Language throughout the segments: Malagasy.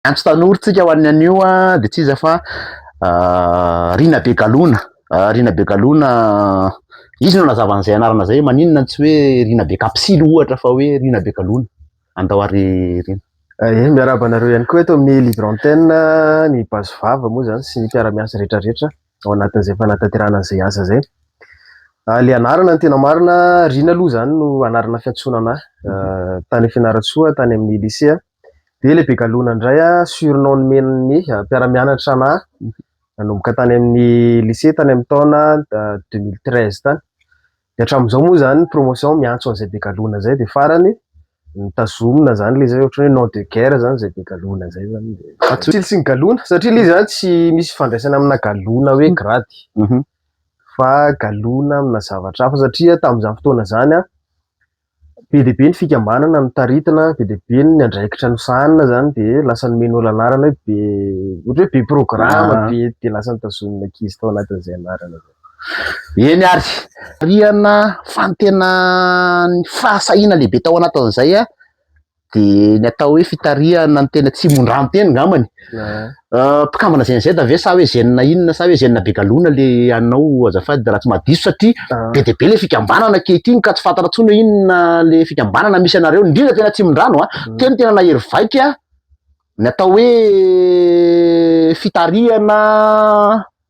Antso tanorintsika ho an'ny anio de tsy iza fa Rina Begalona. Rina Begalona izy no nazava an'izay anarana zay, maninona tsy hoe Rina Bekapsily ohatra fa hoe Rina Begalona. Andao ary Rina. Miarahaba anareo ihany koa eto amin'ny libre antenne, ny Bazo Vava moa zany sy ny mpiara-miasa rehetrarehetra ao anatin'izay fanatanterahana an'izay asa zay. Le anarana ny tena marina, Rina aloha zany no anarana fiantsonana tany Fianarantsoa tany amin'ny lycée. De le Begalona indray surnom nomen'ny mpiara-mianatra anahy nanomboka tany amin'ny lycée tany amin'ny taona 2013 tany. De hatramin'izao moa zany promotion miantso an'izay Begalona zay de farany nitazomina zany le zay ohatran'ny hoe nom de guerre zany zay Begalona zay zany. Tsily sy ny galona satria le zany tsy misy fandraisana amina galona hoe grady. Fa galona amina zavatra hafa satria tamin'izany fotoana zany be de be ny fikambanana no taritina, be de be ny andraikitra no sahanina zany de lasa nomeny olo anarana hoe be ohatra hoe be programa be de lasa nitazomina ankizy tao anatin'izay anarana zay. Eny ary riana fantena ny fahasahina lehibe tao anatin'izay de ny atao hoe fitariana ny tena tsimondrano-teny ngambany. Mpikambana zay da ve sa hoe Zenina inona sa hoe Zenina Begalona le anao azafady raha tsy mahadiso satria be de be le fikambanana ankehitriny ka tsy fantatra intsony hoe inona le fikambanana misy anareo indrindra tena Tsimondrano tena nahery vaika ny atao hoe fitariana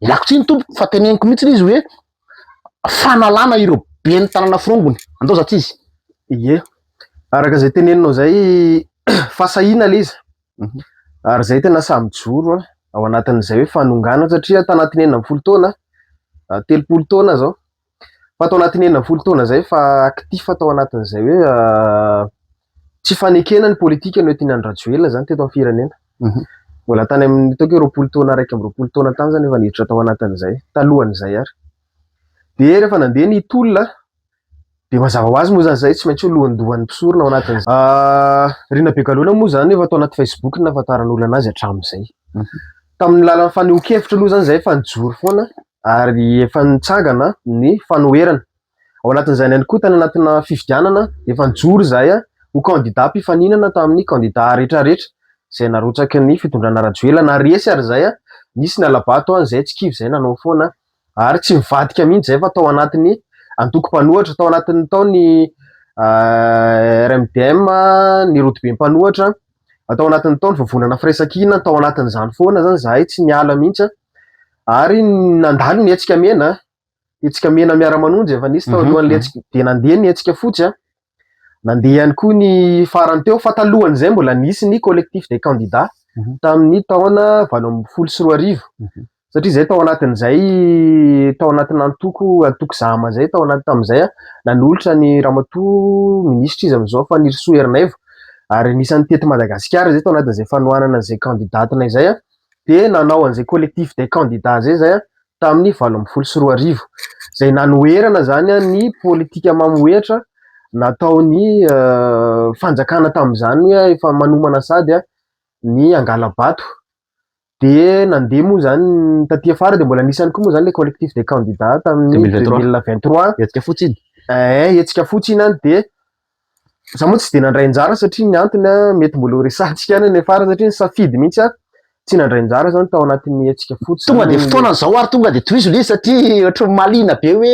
ilako tsiny tompoko fa teneniko mihitsy izy hoe fanalana ireo ben'ny tanàna Forongony andao zatsy izy. Ie, araka zay teneninao zay fasahina le izy. Ary zay tena samy joro ao anatin'izay hoe fanonganana satria tanatin'ny 40 taona 30 taona zao fa tao anatin'ny 40 taona zay fa actif tao anatin'izay hoe tsy fanekena ny politika no tiana Rajoelina zany teto amin'ny firenena. Mbola tany amin'ny ataoko hoe 20 taona 1 taona tany zany efa niditra tao anatin'izay talohan'izay ary. De rehefa nandeha ny tolona de mazava ho azy moa zany zay tsy maintsy lohandohan'ny mpisorona ao anatin'izay. Rina Begalona moa zany efa tao anaty Facebook ny nahafantaran'olona anazy hatramin'izay. Tamin'ny lalan'ny faneho-kevitra aloha zany zay efa nijoro foana ary efa nitsangana ny fanoherana. Ao anatin'izany ihany koa tany anatina fifidianana efa nijoro zay ho candidat mpifaninana tamin'ny candidat rehetrarehetra zay narotsaky ny fitondrana Rajoelina na resy ary zay nisy ny alabato an'izay tsikivy zay nanao foana ary tsy mivadika mihitsy zay fa tao anatin'ny antoko-mpanohatra tao anatin'ny tao ny RMDM ny rotobem-panohatra atao anatin'ny tao ny vavonana Firaisakina tao anatin'izany foana zany zahay tsy niala mihitsy ary nandalo ny hetsika mena miara-manonjy efa nisy tao alohan'ny hetsika de nandeha ny hetsika fotsy nandeha ihany koa ny farany teo fa talohan'izay mbola nisy ny collectif des candidats tamin'ny taona 2014 satria zay tao anatin'izay tao anatin'ny antoko zama zay tao anaty tamin'izay nanolotra ny Ramatoa ministra izy amin'izao fa Nirso Herinaivo ary nisan'ny tety Madagasikara zay tao anatin'izay fanohanana an'izay candidatina izay de nanao an'izay collectif des candidats zay tamin'ny 2014 zay nanoherana zany ny politika mamohetra nataony fanjakana tamin'izany hoe efa manomana sady ny Angalabato. De nandeha moa zany taty afara de mbola nisany koa moa zany le collectif des candidats tamin'ny 2023 hetsika fotsiny. Hetsika fotsiny de za moa tsy de nandray anjara satria ny antony mety mbola ho resahantsika any afara satria ny safidy mihitsy tsy nandray anjara zany tao anatin'ny hetsika fotsiny. Tonga de fotoana zao ary tonga de toizo le satria ohatra malina be hoe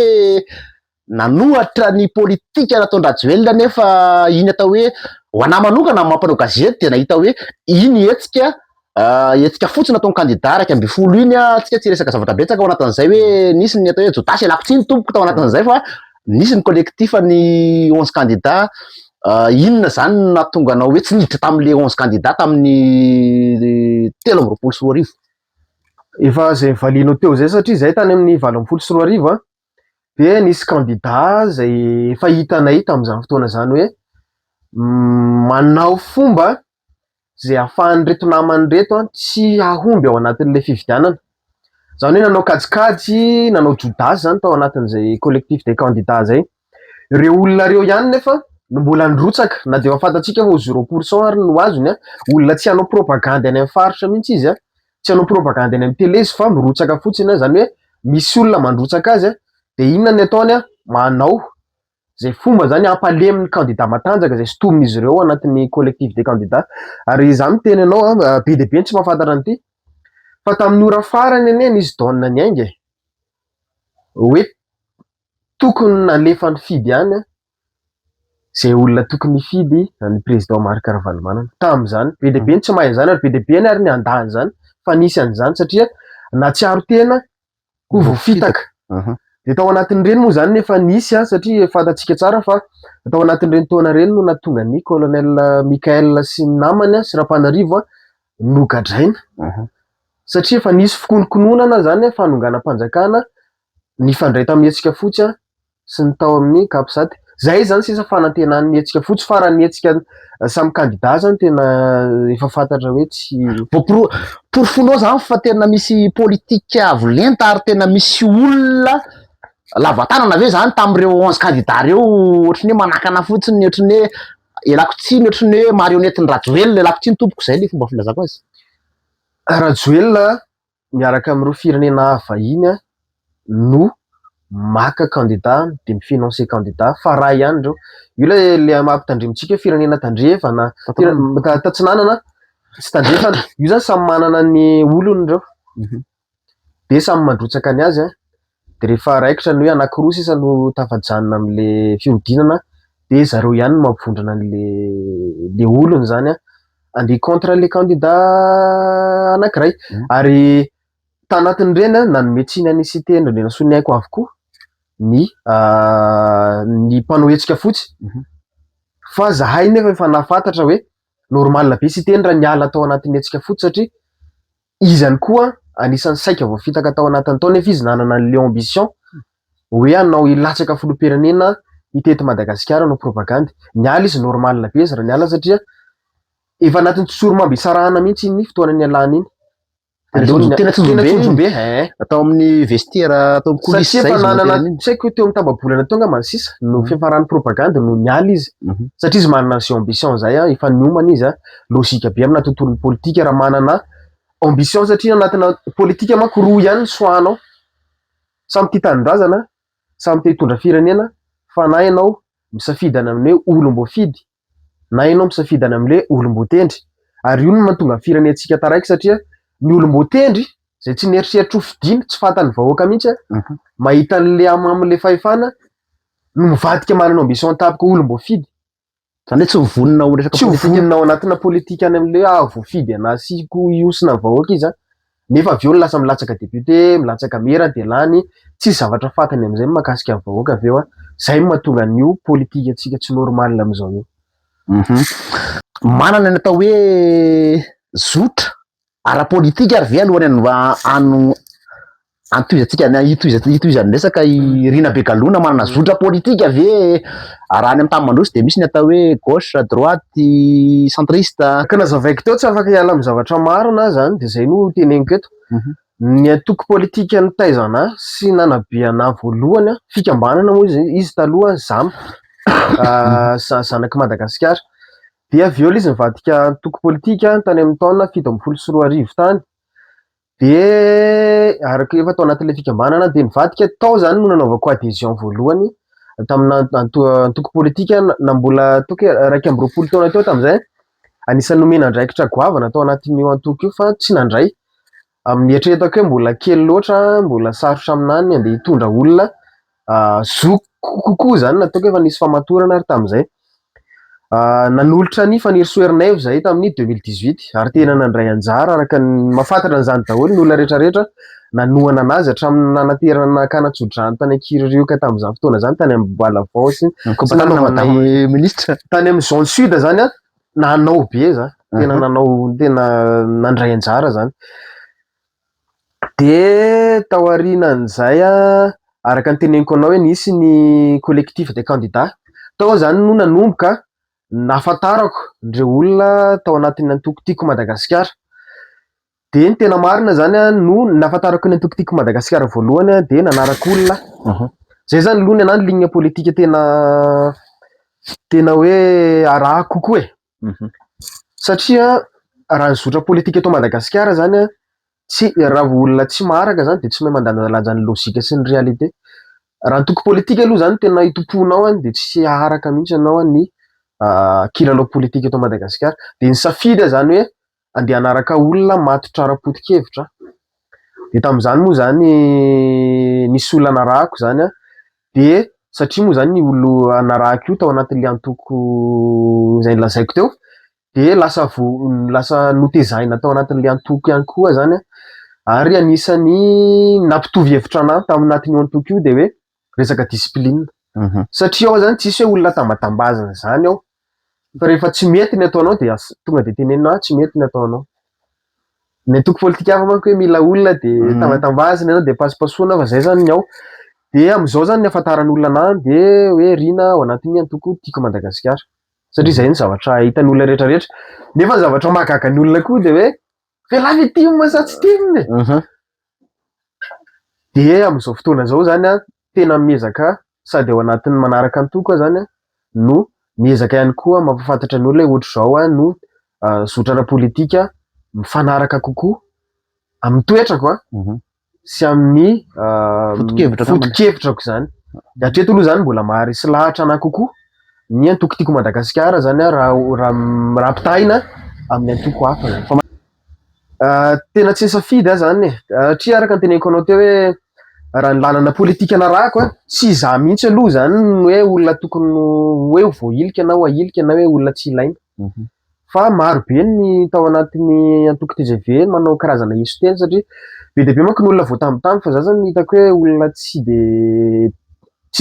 nanohatra ny politika nataon'ny Rajoelina nefa iny atao hoe ho anahy manokana mampanao gazety de nahita hoe iny hetsika fotsiny nataon'ny candidat 1 iny tsika tsy resaka zavatra betsaka ao anatin'izay hoe nisy ny atao hoe jotasy alako tsiny tompoko tao anatin'izay fa nisy ny collectif ny 11 candidat inona zany nahatonga anao hoe tsy niditra tamin'le 11 candidat tamin'ny 13 efa zay valinao teo zay satria zay tany amin'ny 20 de nisy candidat zay efa hitanay tamin'izany fotoana zany hoe manao fomba zay ahafahan'ny reto namany reto tsy ahomby ao anatin'le fifidianana. Zany hoe nanao kajikajy, nanao jodasy zany tao anatin'izay collectif des candidats zay. Reo olona reo ihany nefa no mbola nirotsaka na de efa fantatsika fa 0% ary no azony olona tsy hanao propagande any amin'ny faritra mihitsy izy tsy hanao propagande any amin'ny télé izy fa mirotsaka fotsiny zany hoe misy olona mandrotsaka azy de inona ny ataony manao zay fomba zany ampalemin'ny candidat matanjaka zay sotomin'izy ireo anatin'ny collectif des candidats. Ary za miteny anao be de be tsy mahafantatra an'ity fa tamin'ny ora farany anie nisy daonina ny ainga hoe tokony nalefa ny fidy ihany zay olona tokony hifidy ny président Marc Ravalomanana tamin'izany. Be de be tsy mahay zany ary be de be ary ny andany zany fa nisy an'izany satria natsiaro tena ho voafitaka. De tao anatin'ireny moa zany nefa nisy satria fantatsika tsara fa tao anatin'ireny taona ireny no nahatonga ny colonel Michael sy ny namany sy Rapanarivo no gadraina. Satria fa nisy fikononkononana zany fanonganam-panjakana nifandray tamin'ny hetsika fotsy sy ny tao amin'ny Kapisaty. Zay zany sisa fanantenan'ny hetsika fotsy farany hetsika samy candidat zany tena efa fantatra hoe tsy pour fonao zany fa tena misy politika avo lenta ary tena misy olona lava tanana ve zany tamin'ireo 11 candidat reo ohatrany hoe manakana fotsiny ohatrany hoe elakotsiny ohatrany hoe marionetiny Rajoelina elakotsiny tompoko zay le fomba filazako azy. Rajoelina miaraka amin'ireo firenena vahiny no maka candidat de mifinancer candidat fa raha ihany reo io le mampitandremitsika firenena tandrefana tatsinanana sy tandrefana io zany samy manana ny olony reo de samy mandrotsaka ny azy de rehefa raikitra ny hoe anankiroa sisa no tafajanona am'le fiodinana de zareo ihany no mampivondrana le olony zany andeha contre le candidat anankiray. Ary tanatin'ireny nanome tsiny anicité Andrinirina Soniaiko avokoa ny mpanao hetsika fotsy fa zahay nefa efa nahafantatra hoe normal be cité raha niala tao anatin'ny hetsika fotsy satria izy ihany koa anisan'ny saika voafitaka tao anatin'ny tao nefa izy nanana an'le ambition hoe hanao ilatsaka filoham-pirenena hitety Madagasikara no propagande. Niala izy normal be izy raha niala satria efa anatin'ny tsorimamby isarahana mihitsy iny fotoana nialana iny. Tena tsonjombe atao amin'ny vestiaire atao amin'ny coulisse zay tsy haiko teo amin'ny tambabolana tonga mansisa no fiafarany propagande no niala izy satria izy manana zay ambition zay efa niomana izy logika be amina tontolon'ny politika raha manana ambition satria anatina politika manko roa ihany soanao samy tia tanindrazana samy tia hitondra firenena fa na ianao misafidana amin'ny hoe olom-boafidy na ianao misafidana amin'le olom-botendry. Ary io no mahatonga firenentsika taraiky satria ny olom-botendry zay tsy nieritreritro fidiny tsy fantan'ny vahoaka mihitsy mahita an'le amam'le fahefana no mivadika manana ambition tapaka olom-boafidy zany hoe tsy mivonona ho resaka politika. Tsy mivonona ao anatina politika any amin'le voafidy anasiko iosina vahoaka izy nefa avy eo lasa milatsaka député milatsaka mera de lany tsisy zavatra fantany amin'izay mahakasika vahoaka avy eo zay mahatonga an'io politika antsika tsy normal amin'izao io. Manana ny atao hoe zotra ara-politika ary ve alohany hitohizan'ny resaka Irina Begalona manana zotra politika ve raha any amin'ny tany mandroso de misy ny atao hoe gauche droite centriste. Ka nazavaiko teo tsy afaka hiala amin'ny zavatra maro na zany de zay no teneniko eto. Ny antoko politika ny taizana sy nanabeana voalohany fikambanana moa izy taloha zama zanaky Madagasikara de avy eo izy nivadika antoko politika tany amin'ny taona 7 tany de araka efa tao anatin'le fikambanana de nivadika tao zany no nanaovako adhésion voalohany tamina antoko politika na mbola toky 2 taona teo tam'izay anisan'ny nomena andraikitra goavana tao anatin'io antoko io fa tsy nandray amin'ny eritreretako hoe mbola kely loatra mbola sarotra aminany andeha hitondra olona zoko kokoa zany nataoko efa nisy famatorana ary tam'izay nanolotra ny Fanny Soernay zahay tamin'ny 2018 ary tena nandray anjara araka ny mahafantatra an'izany daholo ny olona rehetrarehetra nanohana anazy hatramin'ny nanaterana nakana-tsodrano tany Akirioka tamin'izany fotoana zany tany amin'ny Balavao sy ministre tany amin'ny zone sud zany nanao be za tena nanao tena nandray anjara zany. De tao aorianan'izay araka ny teneniko anao hoe nisy ny collectif des candidats tao zany no nanomboka nahafantarako ndreo olona tao anatin'ny antoko tiako Madagasikara de ny tena marina zany no nahafantarako ny antoko tiako Madagasikara voalohany de nanaraka olona zay zany aloha ny anany ligne politika tena hoe arahako kokoa satria raha ny zotra politika eto Madagasikara zany tsy raha olona tsy maraka zany de tsy mahay mandandalanja ny logika sy ny réalité raha ny toko politika aloha zany tena itomponao any de tsy aharaka mihitsy anao ny kilalao politika eto Madagasikara. De ny safidy zany hoe andeha anaraka olona matotra ara-potikevitra. De tam'izany moa zany nisy olona narahako zany de satria moa zany ny olo anarahako io tao anatin'le antoko zay lazaiko teo de lasa notezaina tao anatin'le antoko ihany koa zany ary anisany nampitovy hevitra anahy taminatin'io antoko io de hoe resaka discipline. Satria ao zany tsisy hoe olona tambatambazana zany ao fa rehefa tsy mety ny ataonao de tonga de tenenina tsy mety ny ataonao. Ny antoko politika hafa manko hoe mila olona de tambatambazana ianao de pasipasoana fa zay zany ny ao. De am'izao zany ny afantaran'ny olona anahy de hoe rina ao anatin'ny antoko tiako Madagasikara. Satria zay ny zavatra hitan'ny olona rehetrarehetra. Nefa ny zavatra mahagaga ny olona koa de hoe velavy ity mo sa tsy tiany. De am'izao fotoana zao zany tena miezaka sady ao anatin'ny manaraka antoko zany no miezaka ihany koa mampafantatra ny olona hoe ohatr'izao no zotra ara-politika mifanaraka kokoa amin'ny toetrako sy amin'ny foto-kevitrako zany. De hatreto aloha zany mbola maharesy lahatra anahy kokoa ny antoko tiako Madagasikara zany raha pitahina amin'ny antoko hafa. Tena tsy safidy zany satria araka ny teneniko anao teo hoe raha ny lalana politika narahako tsy izaho mihitsy aloha zany hoe olona tokony hoe voailika na hoailika na hoe olona tsy ilaina. Fa maro be ny tao anatin'ny antoko TGV manao karazana iso teny satria be dia be manko ny olona vao tambitamby fa za zany hitako hoe olona tsy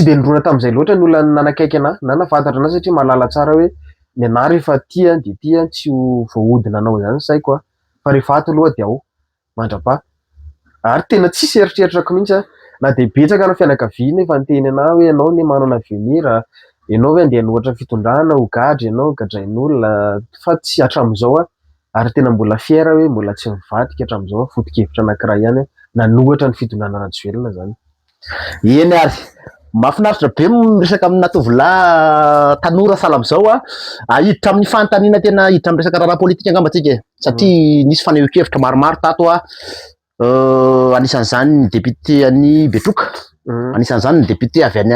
de nirona tam'izay loatra ny olona nanakaiky anahy na nafantatra anahy satria mahalala tsara hoe ny anahy rehefa tia de tia tsy ho voahodina anao zany saiko fa rehefa ato aloha de ao mandrapa. Ary tena tsisy eritreritrako mihitsy na de betsaka ana fianakaviana efa niteny anahy hoe ianao ne manana avenir ianao hoe andeha hanohatra fitondrana ho gadra ianao gadrain'olona fa tsy hatramin'izao ary tena mbola fiera hoe mbola tsy mivadika hatramin'izao foto-kevitra anankiray ihany nanohatra ny fitondrana Rajoelina zany. Eny ary mahafinaritra be miresaka amina tovolahy tanora sahala am'izao hiditra amin'ny fanontaniana tena hiditra amin'ny resaka raharaha politika angamba tsika satria nisy fanehoan-kevitra maromaro tato anisan'izany ny député any Betroka, anisan'izany ny député avy any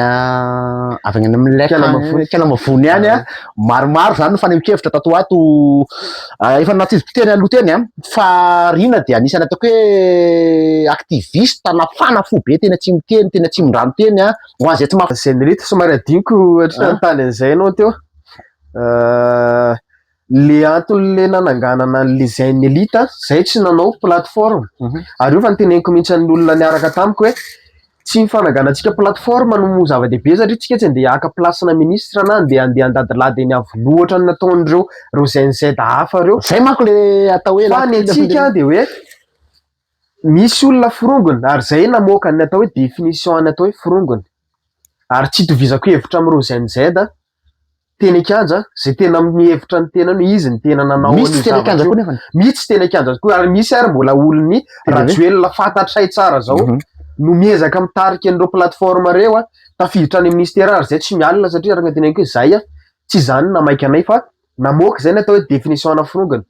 amin'ny Fianamavony any maromaro zany no fanehoan-kevitra tato ato efa natsiziteny aloha teny fa rina de anisany ataoko hoe aktivista nafana fo be tena tsy miteny tena tsy mindrano teny ho an'izay tsy Zenilita somary adiniko hatria notany an'izay ianao teo. Le antony le nananganana le Zenilita zay tsy nanao plateforme ary io fa niteneniko mihitsy ny olona niaraka tamiko hoe tsy mifananganantsika plateforme no zava-dehibe satria tsika tsy andeha haka plasina ministra na andeha andadilady eny avolohatra ny nataon'ireo ZNZ hafa reo. Zay manko le atao hoe fa ny antsika de hoe misy olona firongona ary zay namoaka ny atao hoe définition ny atao hoe firongona ary tsy itovizako hevitra amin'ireo ZNZ teny akanja zay tena mihevitra ny tena no izy ny tena nanao misy teny akanja koa nefa misy teny akanja koa ary misy ary mbola olony Rajoelina fantatray tsara zao no miezaka mitarika an'ireo plateforme reo tafiditra any ministera ary zay tsy mialina satria araka teneniko hoe zay tsy zany namaiky anay fa namoaka zay ny atao hoe définition na firongona.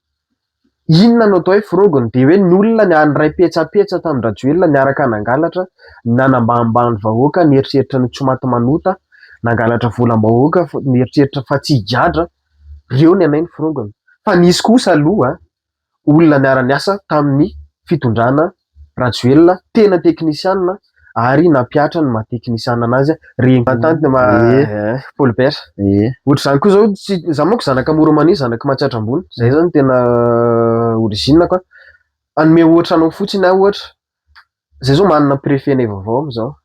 Inona no atao hoe firongona de hoe ny olona niray petsapetsa tamin'ny Rajoelina niaraka nangalatra nanambanimbany vahoaka nieritreritra ny tsy maty manota nangalatra volam-bahoaka nieritreritra fa tsy gadra reo ny anay ny firongona. Fa nisy kosa aloha olona niara-niasa tamin'ny fitondrana Rajoelina tena teknisianina ary nampiatra ny maha-teknisianina anazy representant Paul Bert. Ohatra zany koa zao za manko zanaka Moromani zanaka Mahatsiatrambony zay zany tena origine koa anome ohatra anao fotsiny ohatra zay zao manana préfet vaovao amizao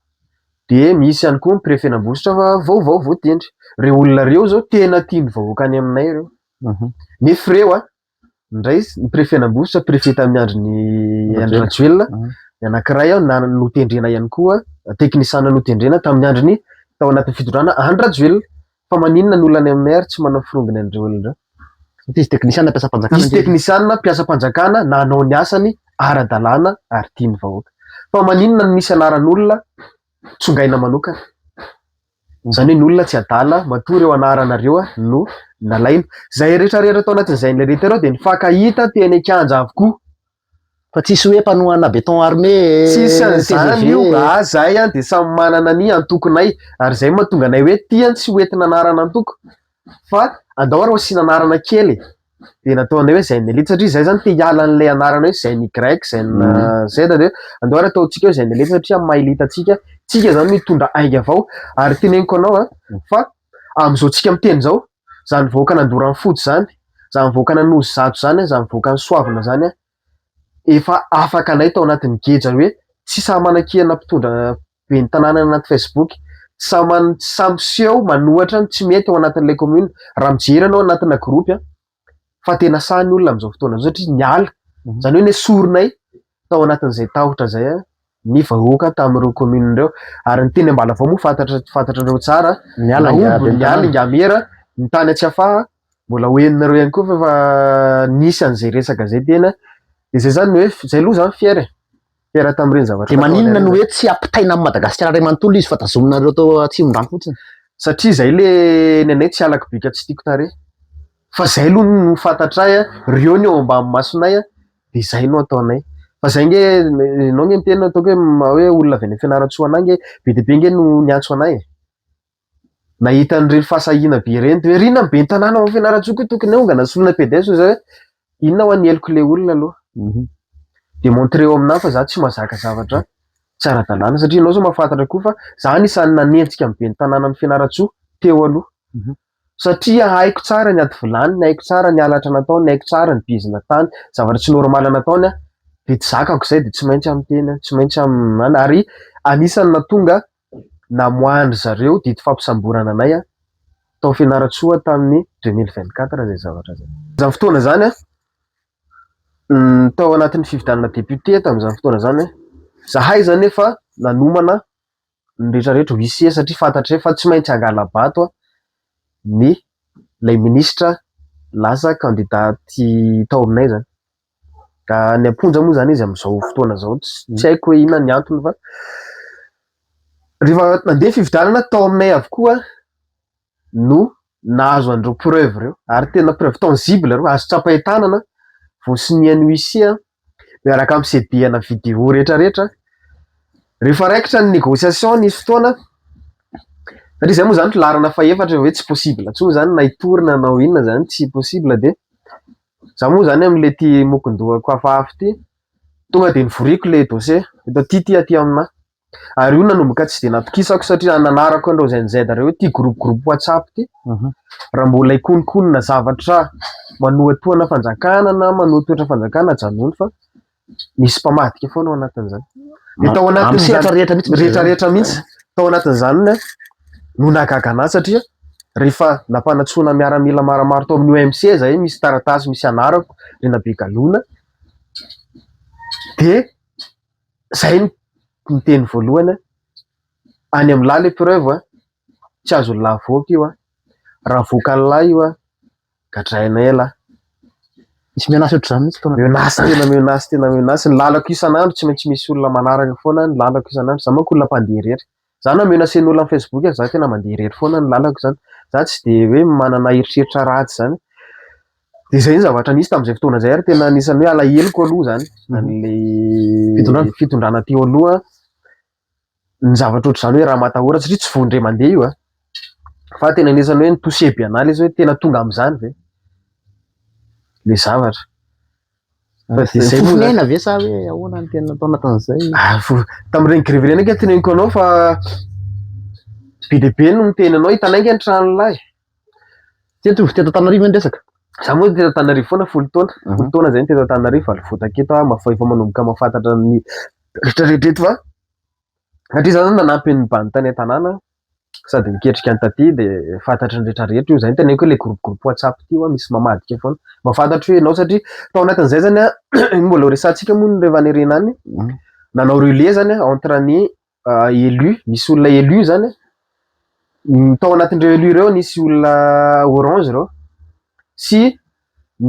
de misy ihany koa ny préfet n'Ambositra fa vaovao voatendry reo olona reo zao tena tiany vahoaka any aminay reo nefa reo ndray ny préfet n'Ambositra préfet tamin'ny andron'ny Rajoelina ny anankiray notendrena ihany koa teknisiana notendrena tamin'ny androny tao anatin'ny fitondrana any Rajoelina fa maninona ny olona any aminay ary tsy manao firongona andreo olona izy teknisiana mpiasa mpanjakana izy teknisiana mpiasa mpanjakana nanao ny asany ara-dalàna ary tiany vahoaka fa maninona ny misy anaran'olona tsongaina manokana zany hoe ny olona tsy adala matory eo anaranareo no nalaina zay rehetra rehetra tao anatin'izay rehetra reo de nifankahita teny akanja avokoa Fa tsisy hoe mpanohana béton armé tsisy an'izany TGV. io zay de samy manana ny antokonay ary zay mahatonga anay hoe tiany tsy hoentina anarana antoko fa andao raha sy nanarana kely de nataonay hoe zay ny elite satria zay zany te hiala an'ilay anarana hoe zay ny grec zay na z de andao raha ataontsika hoe zay ny elite satria maha-elite tsika zany mitondra ainga avao ary teneniko anao fa am'izao tsika miteny zao zany voaka nandoran'ny fody zany voaka nanozy zato zany zany voaka ny soavina zany efa afaka anay tao anatin'ny geja hoe tsy samanakihana mpitondra ben'ny tanàna anaty Facebook samy seho manohatra tsy mety ao anatin'ilay commune raha mijery anao anatina groupe fa tena sahany olona am'izao fotoana satria niala zany hoe nesorinay tao anatin'izay tahotra zay ny vahoaka tamin'ireo commune ireo ary ny teny ambala vao moa fantatrareo tsara Niala ingamera ny tany Atsiafaha mbola hoeninareo ihany koa fa nisy an'izay resaka zay tena de zay zany hoe zay aloha zany fiera tamin'ireny zavatra de maninona no hoe tsy ampitaina amin'ny Madagasikara ray manontolo izy fa tazominareo tao Atsimondrano fotsiny satria zay le nenay tsy alako bika tsy tiako tare fa zay aloha no fantatray reo ny eo ambany masonay de zay no ataonay fa zay nge nao nge miteny ataoko hoe olona avy any Fianaratsoa anay nge be de be nge no niantso anay nahita an'ireny fahasahiana be ireny de hoe rina be ny tanàna ao Fianaratsoa koa tokony hongana solona PDS zay hoe inona ho anyeloko le olona aloha de montreo aminahy fa za tsy mahazaka zavatra tsy ara-dalàna satria ianao zao mahafantatra koa fa za anisany nanenjika amin'ny be ny tanàna ny Fianaratsoa teo aloha satria haiko tsara ny ady vilany haiko tsara ny alatra nataony haiko tsara ny bizina tany zavatra tsy normala nataony de tsy zakako zay de tsy maintsy am'teny tsy maintsy am'any ary anisany natonga namoahany zareo dito fampisamborana anay tao Fianaratsoa tamin'ny 2024 zay zavatra zay zany fotoana zany tao anatin'ny fifidanana député tamin'izany fotoana zany zahay zany efa nanomana ny rehetrarehetra huissier satria fantatray fa tsy maintsy angala bato ny lay ministra lasa kandidaty tao aminay zany ka ny amponja moa zany izy am'izao fotoana zao tsy haiko hoe inona ny antony fa rehefa nandeha fifidanana tao aminay avokoa no nahazo andreo preuve reo ary tena preuve tangible reo azo tsapahitanana voasinian'ny huissier miaraka amin'ny CD-ana vidéo rehetrarehetra rehefa raikitra ny négociation nisy fotoana satria zay moa zany filarana faefatra hoe tsy possible tsony zany na hitorina na inona zany tsy possible de za moa zany am'le ty mokondohako hafahafa ty tonga de nivoriko le dossier eto ty amina ary io nanomboka tsy de natokisako satria nanarako andreo zay nizay reo hoe ty groupe WhatsApp ty raha mbola ikononkonona zavatra manohatoana fanjakana na manohatoetra fanjakana janony fa misy mpamadika foana ao anatin'izany de tao anatin'ny rehetrarehetra mihitsy tao anatin'izany no nahagaga anazy satria rehefa nampanatsoana miaramila maromaro tao amin'ny OMC zay misy taratasy misy anarako rena be galona de zay ny teny voalohany any amin'lahy le preuve tsy azo lavoaka io raha voaka an'lahy io gadrainay lahy misy menasy ohatr'izany mihitsy menasy ny lalako isan'andro tsy maintsy misy olona manaraka foana ny lalako isan'andro za manko olona mpandeha rehetra za na menasen'olona amin'ny Facebook za tena mandeha rehetra foana ny lalako zany za tsy de hoe manana eritreritra ratsy zany de zay ny zavatra nisy tamin'izay fotoana zay ary tena anisan'ny hoe alahelo aloha zany an'le fitondrana teo aloha ny zavatra ohatr'izany hoe raha matahora satria tsy vondre mandeha io fa tena anisan'ny hoe nitouché be anazy izy hoe tena tonga am'izany ve le zavatra fofonena ve sa hoe ahoana ny tena atao anatin'izay tamin'ireny grevy ireny ange teneniko anao fa be de be no miteny anao hitanay nge ny tranolahy teto Antananarivo ny resaka za moa teto Antananarivo foana folo taona zay ny teto Antananarivo ary votaketo efa manomboka mahafantatra ny rehetrarehetra eto fa satria za zany nanampy ny banitany an-tanàna sady miketrika any taty de fantatry ny rehetrarehetra io zany teneniko hoe le groupe WhatsApp ty misy mamadika foana mahafantatra hoe ianao satria tao anatin'izay zany mbola resantsika moa rehefa nirena any nanao relais zany entre ny élu misy olona élu zany tao anatin'ireo élu ireo nisy olona orange reo sy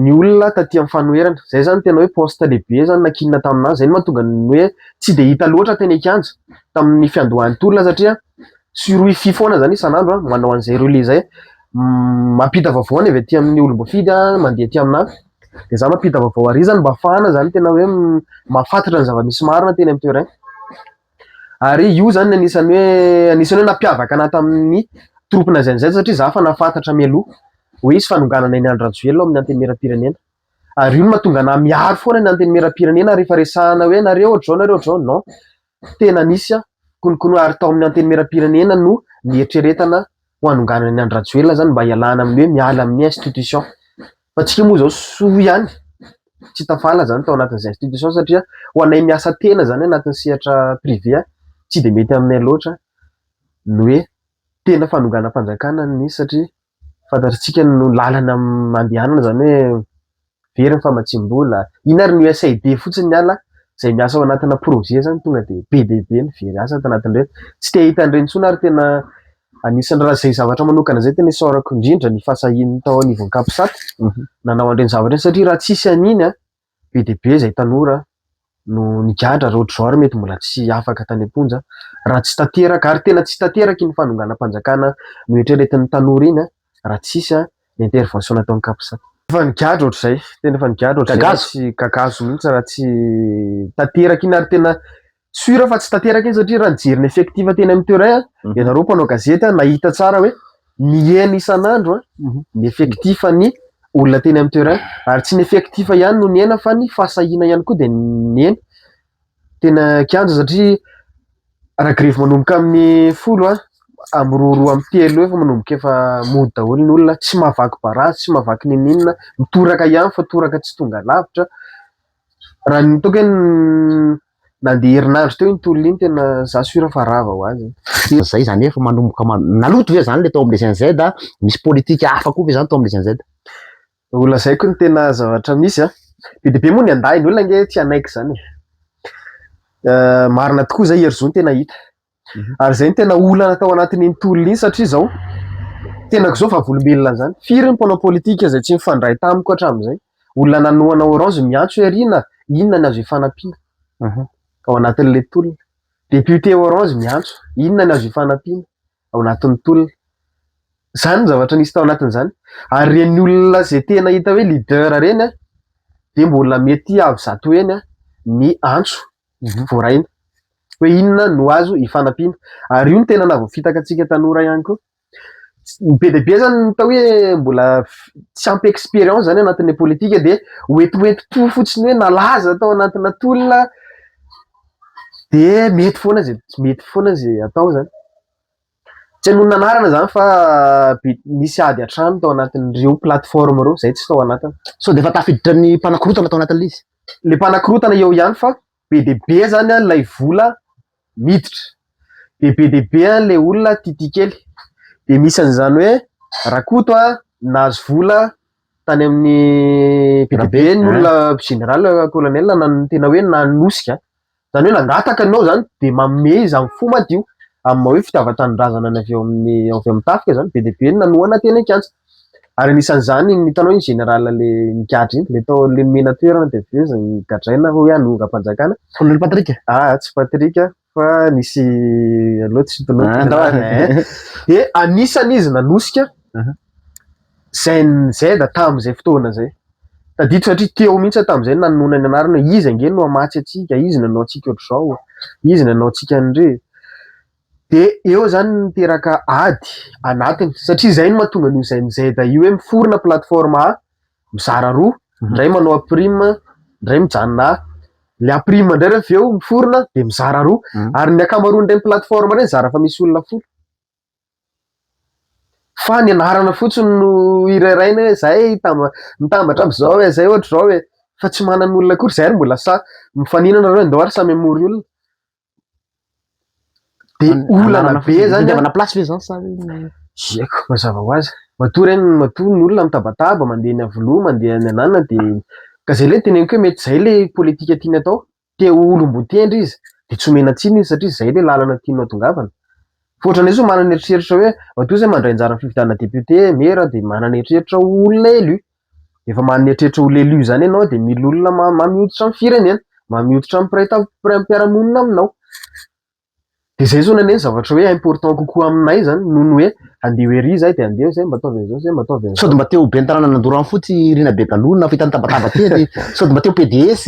ny olona taty amin'ny fanoherana zay zany tena hoe poste lehibe zany nakinina taminazy zay ny mahatonga ny hoe tsy de hita loatra tena ikanja tamin'ny fiandohan'ny tolona satria sur wifi foana zany isan'andro manao an'izay relais zay mampita vavaoana avy aty amin'ny olombofidy mandeha aty amina de za mampita vaovao ary zany mba afahana zany tena hoe mahafantatra ny zava-misy marina teny amin'ny toerana ary io zany anisany hoe nampiavaka anahy tamin'ny tropina zay satria za fa nafantatra mialoha hoe isy fanonganana eny Andrajoelina amin'ny anteny miram-pirenena ary io no mahatonga anahy miaro foana ny anteny miram-pirenena rehefa resahana hoe nareo ohatr'izao non tena nisy konokono ary tao amin'ny anteny miram-pirenena no nieritreretana ho hanonganana ny Andrajoelina zany mba hialana amin'ny hoe miala amin'ny institution fa tsika moa zao soa ihany tsy tafala zany tao anatin'izay institution satria ho anay miasa tena zany anatin'ny sehatra privé tsy de mety aminay loatra no hoe tena fanonganam-panjakana nisy satria fantatritsika no lalana mandehanana zany hoe very ny famatsim-bola iny ary ny USAID fotsiny ny ala zay miasa ao anatina projet zany tonga de BDB ny very asa tanatin'ireny tsy te hita an'ireny intsony ary tena anisan'ny raha zay zavatra manokana zay tena isaorako indrindra ny fasahin'ny tao anivon'ny Kapisaty nanao an'ireny zavatra satria raha tsisy an'iny BDB zay tanora no nigadra raha ohatr'izao ary mety mbola tsy afaka tany am-ponja raha tsy tanteraka ary tena tsy tanteraka iny fanonganam-panjakana no eritreretin'ny tanora iny raha tsisy ny intervention nataon'ny Kapisaty fa nigadra ohatr'izay tena fa nigadra ohatr'izay tsy kakazo mihitsy raha tsy tanteraka iny ary tena sura fa tsy tanteraka iny satria raha nijery effectif teny amin'ny toerana ianareo mpanao gazety nahita tsara hoe mihaina isan'andro ny effectif ny olona teny amin'ny toerana ary tsy ny effectif ihany no nihaina fa ny fahasahiana ihany koa de nihaina tena kianja satria raha grevy manomboka amin'ny 10 amin'ny 2 amin'ny 3 efa manomboka efa mody daholo ny olona tsy mahavaky barazy tsy mahavaky ninina mitoraka ihany fa toraka tsy tonga lavitra raha nitoko hoe nandeha herinandro teo iny tolona iny tena za sura fa rava ho azy zay zany efa manomboka naloto ve zany le tao amin'ny GNZ misy politika hafa koa ve zany tao amin'ny GNZ olona zay koa ny tena zavatra misy BDB moa ny andahy ny olona nge tsy anaiky zany marina tokoa zay hery zony tena hita ary zay ny tena olana tao anatin'iny tolona iny satria zao tenako zao fa volombelona zany firy ny mpanao politika zay tsy mifandray tamiko hatramin'izay olona nanohana Orange miantso erina inona ny azo hifanampiana ao anatin'le tolona député Orange miantso inona ny azo hifanampiana ao anatin'ny tolona zany ny zavatra nisy tao anatin'izany ary reny olona zay tena hita hoe leader reny de mbola mety avy zato eny ny antso voaraina hoe inona no azo hifanampiana ary io ny tena navofitaka antsika tanora ihany koa BDB zany tao hoe mbola tsy ampy expérience zany anatin'ny politika de oetoeto fotsiny hoe nalaza tao anatina tolona de mety foana zay atao zany tsy no nanarana zany fa nisy ady atrano tao anatin'ireo plateforme reo zay tsy tao anatiny so de efa tafiditra ny mpanakorotana tao anatin'le izy le mpanakorotana eo ihany fa BDB zany lay vola miditra de BDB le olona titikely de misy an'izany hoe Rakoto nahazo vola tany amin'ny BDB ny olona général colonel tena hoe nanosika zany hoe nangataka anao zany de manome izy amin'ny fo madio amin'ny hoe fitaovan-tanindrazana ny avy amin'ny tafika zany BDB nanohana teny an-kianja ary anisan'izany nitanao iny général le nikatra iny le tao le mena toerana de veza nigadraina hoe hanonga-panjakana colonel Patrick tsy Patrick fa nisy loatsy de anisan'izy nanosika zay da tamin'izay fotoana zay tadito satria teo mihitsy tamin'izay nanona ny anarana izy ange no amatsy atsika izy nanao atsika ohatr'izao izy nanao atsika andre de eo zany niteraka ady anatiny satria zay no mahatonga an'io zay da io hoe miforona plateforme mizara roa ndray manao prime ndray mijanona le prime ndray rehefa eo miforona de mizara roa ary ny akamaroan'ireny plateforme reny zara fa misy olona folo fa ny anarana fotsiny no iraraina hoe zay mitambatra am'izao hoe zay ohatr'izao hoe fa tsy manana olona akory zay ary mbola mifaninana reo andao ary samy amory olona de olana be zany ana place ve zany sa zeko mazava ho azy matoa ny olona mitabataba mandeha ny avoloa mandeha ny anana de ka zay le teneniko hoe mety zay le politika tiany atao te olom-botendry izy de tsy omena tsiny izy satria zay le lalana tiany atongavana fotrany izy manana eritreritra hoe matoa zay mandray anjara fividana député maire de manana eritreritra olona élu efa manana eritreritra olona élu zany ianao de mila olona mamioditra amin'ny firenena mamioditra amin'ny mpiara-monina aminao de zay zao naneny zavatra hoe important kokoa aminay zany noho ny hoe andeha ery zay de andeha zay mba ataovy an'izao zay mba ataovy an'izao. Sody mba teo ben'ny tanàna nandorany fotsy Rina Begalona fitany tabataba-teny sody mba teo PDS.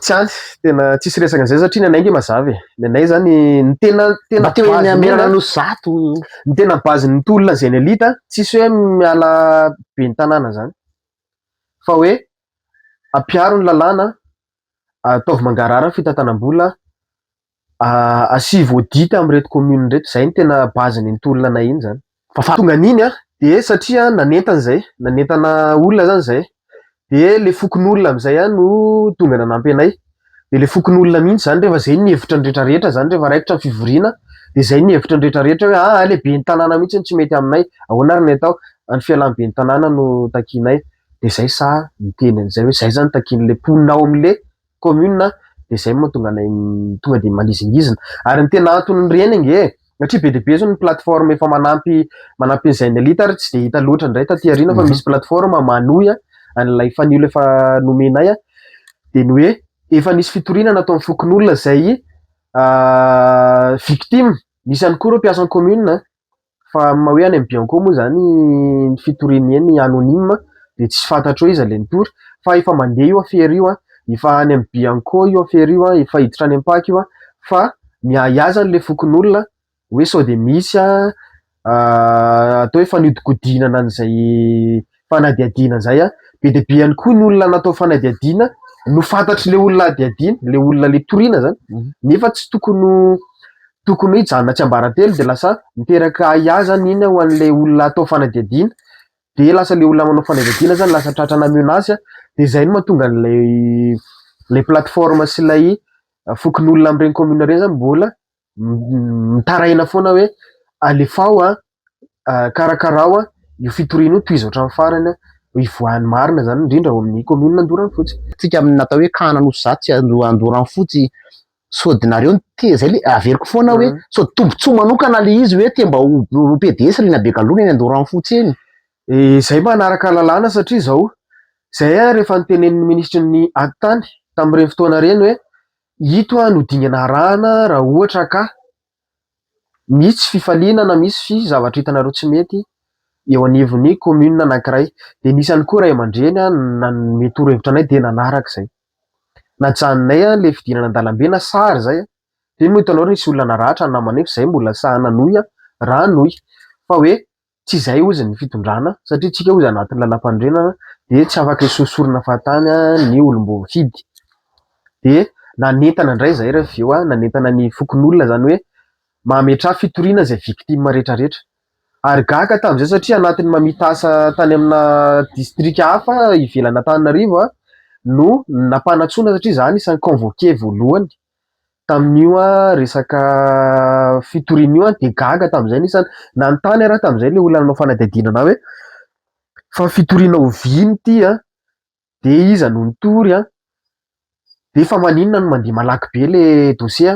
Tsy any tena tsisy resaka an'izay satria ny anay nge mazava ny anay zany ny tena mba teo eny Amerana nosy zato. ny tena base ny tolona zay ny elita tsisy hoe miala be ny tanàna zany fa hoe ampiaro ny lalàna, ataovy mangarara ny fitantanam-bola, asivy audit am'ireto commune reto, zay ny tena base ny tolona anay iny zany. Fa tonga n'iny de satria nanentana olona zany zay de le fokon'olona am'izay no tonga nanampy anay, de le fokon'olona mihitsy zany rehefa zay ny hevitra ny rehetrarehetra zany rehefa raikitra ny fivoriana de zay ny hevitra ny rehetrarehetra hoe le be ny tanàna mihitsy ny tsy mety aminay, ahoana ary ny atao, any fialan'ny be ny tanàna no takianay, de zay sa miteny an'izay hoe zay zany takian'le mponina ao am'le commune, de zay mahatonga anay tonga de malizingizina. Ary ny tena antony reny nge satria be de be zao ny plateforme efa manampy an'izay ny elita ary tsy de hita loatra indray taty aoriana fa misy plateforme manohy an'ilay fanilo efa nomenay de ny hoe efa nisy fitoriana nataon'ny fokon'olona zay victime, nisy ihany koa reo mpiasan'ny commune fa hoe any amin'ny Bianco moa zany ny fitoriany eny anonyme de tsy fantatro hoe iza le nitory fa efa mandeha io affaire io efa any amin'ny Bianco io affaire io efa hiditra any am-paka io fa miahazany le fokon'olona hoe sao de misy atao hoe fanodikodinana an'izay fanadiadiana zay be de be ihany koa ny olona natao fanadiadiana no fantatry le olona adiadiana, le olona le toriana zany nefa tsy tokony hoe hijanona tsy ambaratelo de lasa miteraka ahazany iny ho an'le olona atao fanadiadiana de lasa le olona manao fanadiadiana zany lasa tratrana menace de zay no mahatonga an'ilay plateforme sy ilay fokon'olona amin'ireny commune ireny zany mbola mitaraina foana hoe alefao karakarao io fitoriana io toy izao hatramin'ny farany ivoahan'ny marina zany indrindra ao amin'ny commune Andorany fotsy. Tsika amin'ny natao hoe kana nosy zato tsy Andorany fotsy sody nareo te zay le averiko foana hoe sody tombontsoa manokana le izy hoe te mba ho PDS Rina Begalona eny Andorany fotsy eny. Zay manaraka lalàna satria zao zay rehefa nitenen'ny ministry ny antany tamin'ireny fotoana reny hoe ito no dingana arahana raha ohatra ka misy fifaliana na misy zavatra hitanareo tsy mety eo anivon'ny commune anankiray, de nisy ihany koa ray aman-dreny nanome torohevitra anay de nanaraka izay, najanonay le fidinana an-dalambe na sary zay de moa hitanao nisy olona naratra ny namanay fa zay mbola sahana anohy raha anohy fa hoe tsy izay ozy ny fitondrana satria tsika ozy anatin'ny lalam-pandrenana de tsy afaka hisosorona fahatany ny olom-bohidy de nanentana indray zay rehefa eo nanentana ny fokon'olona zany hoe mametraha fitoriana zay victime rehetrarehetra ary gaga tamin'izay satria anatin'ny mamitasa tany amina district hafa ivelana Antananarivo no nampanatsona satria zany isan'ny convoqué voalohany tamin'io resaka fitoriana io de gaga tamin'izay nisany nanontany raha tamin'izay le olona nanao fanadihadiana na hoe fa fitoriana oviny ty de iza no nitory de fa maninona no mandeha malaky be le dossier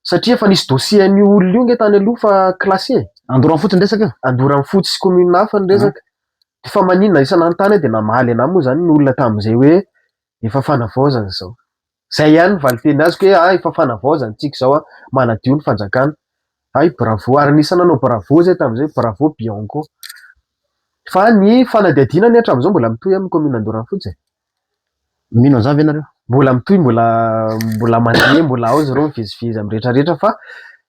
satria efa nisy dossier an'io olona io nge tany aloha fa classé. Andorany fotsy ny resaka Andorany fotsy sy commune hafa ny resaka de fa maninona isan'anontany de namaly anahy moa zany ny olona tamin'izay hoe efa fanavaozana zao, zay ihany ny valiteny azoko hoe efa fanavaozana tsika zao manadio ny fanjakana, bravo ary nisy nanao bravo zay tamin'izay bravo Bianco fa ny fanadihadiana ny hatramin'izao mbola mitohy amin'ny commune Andorany fotsy mino an'izany ianareo mbola mitohy mbola mandeha mbola ao zareo mivezivezy amin'ny rehetrarehetra fa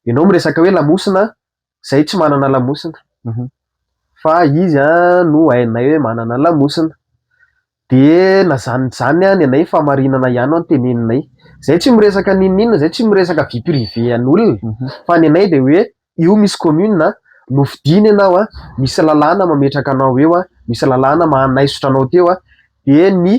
ianao miresaka hoe lamosina zay tsy manana lamosina fa izy no hainay hoe manana lamosina de nazanony ny anay fa marinana ihany no teneninay zay tsy miresaka ninina zay tsy miresaka vie privé an'olona fa ny anay de hoe io misy commune nofidiny ianao misy lalàna mametraka anao eo misy lalàna manaisotra anao teo de ny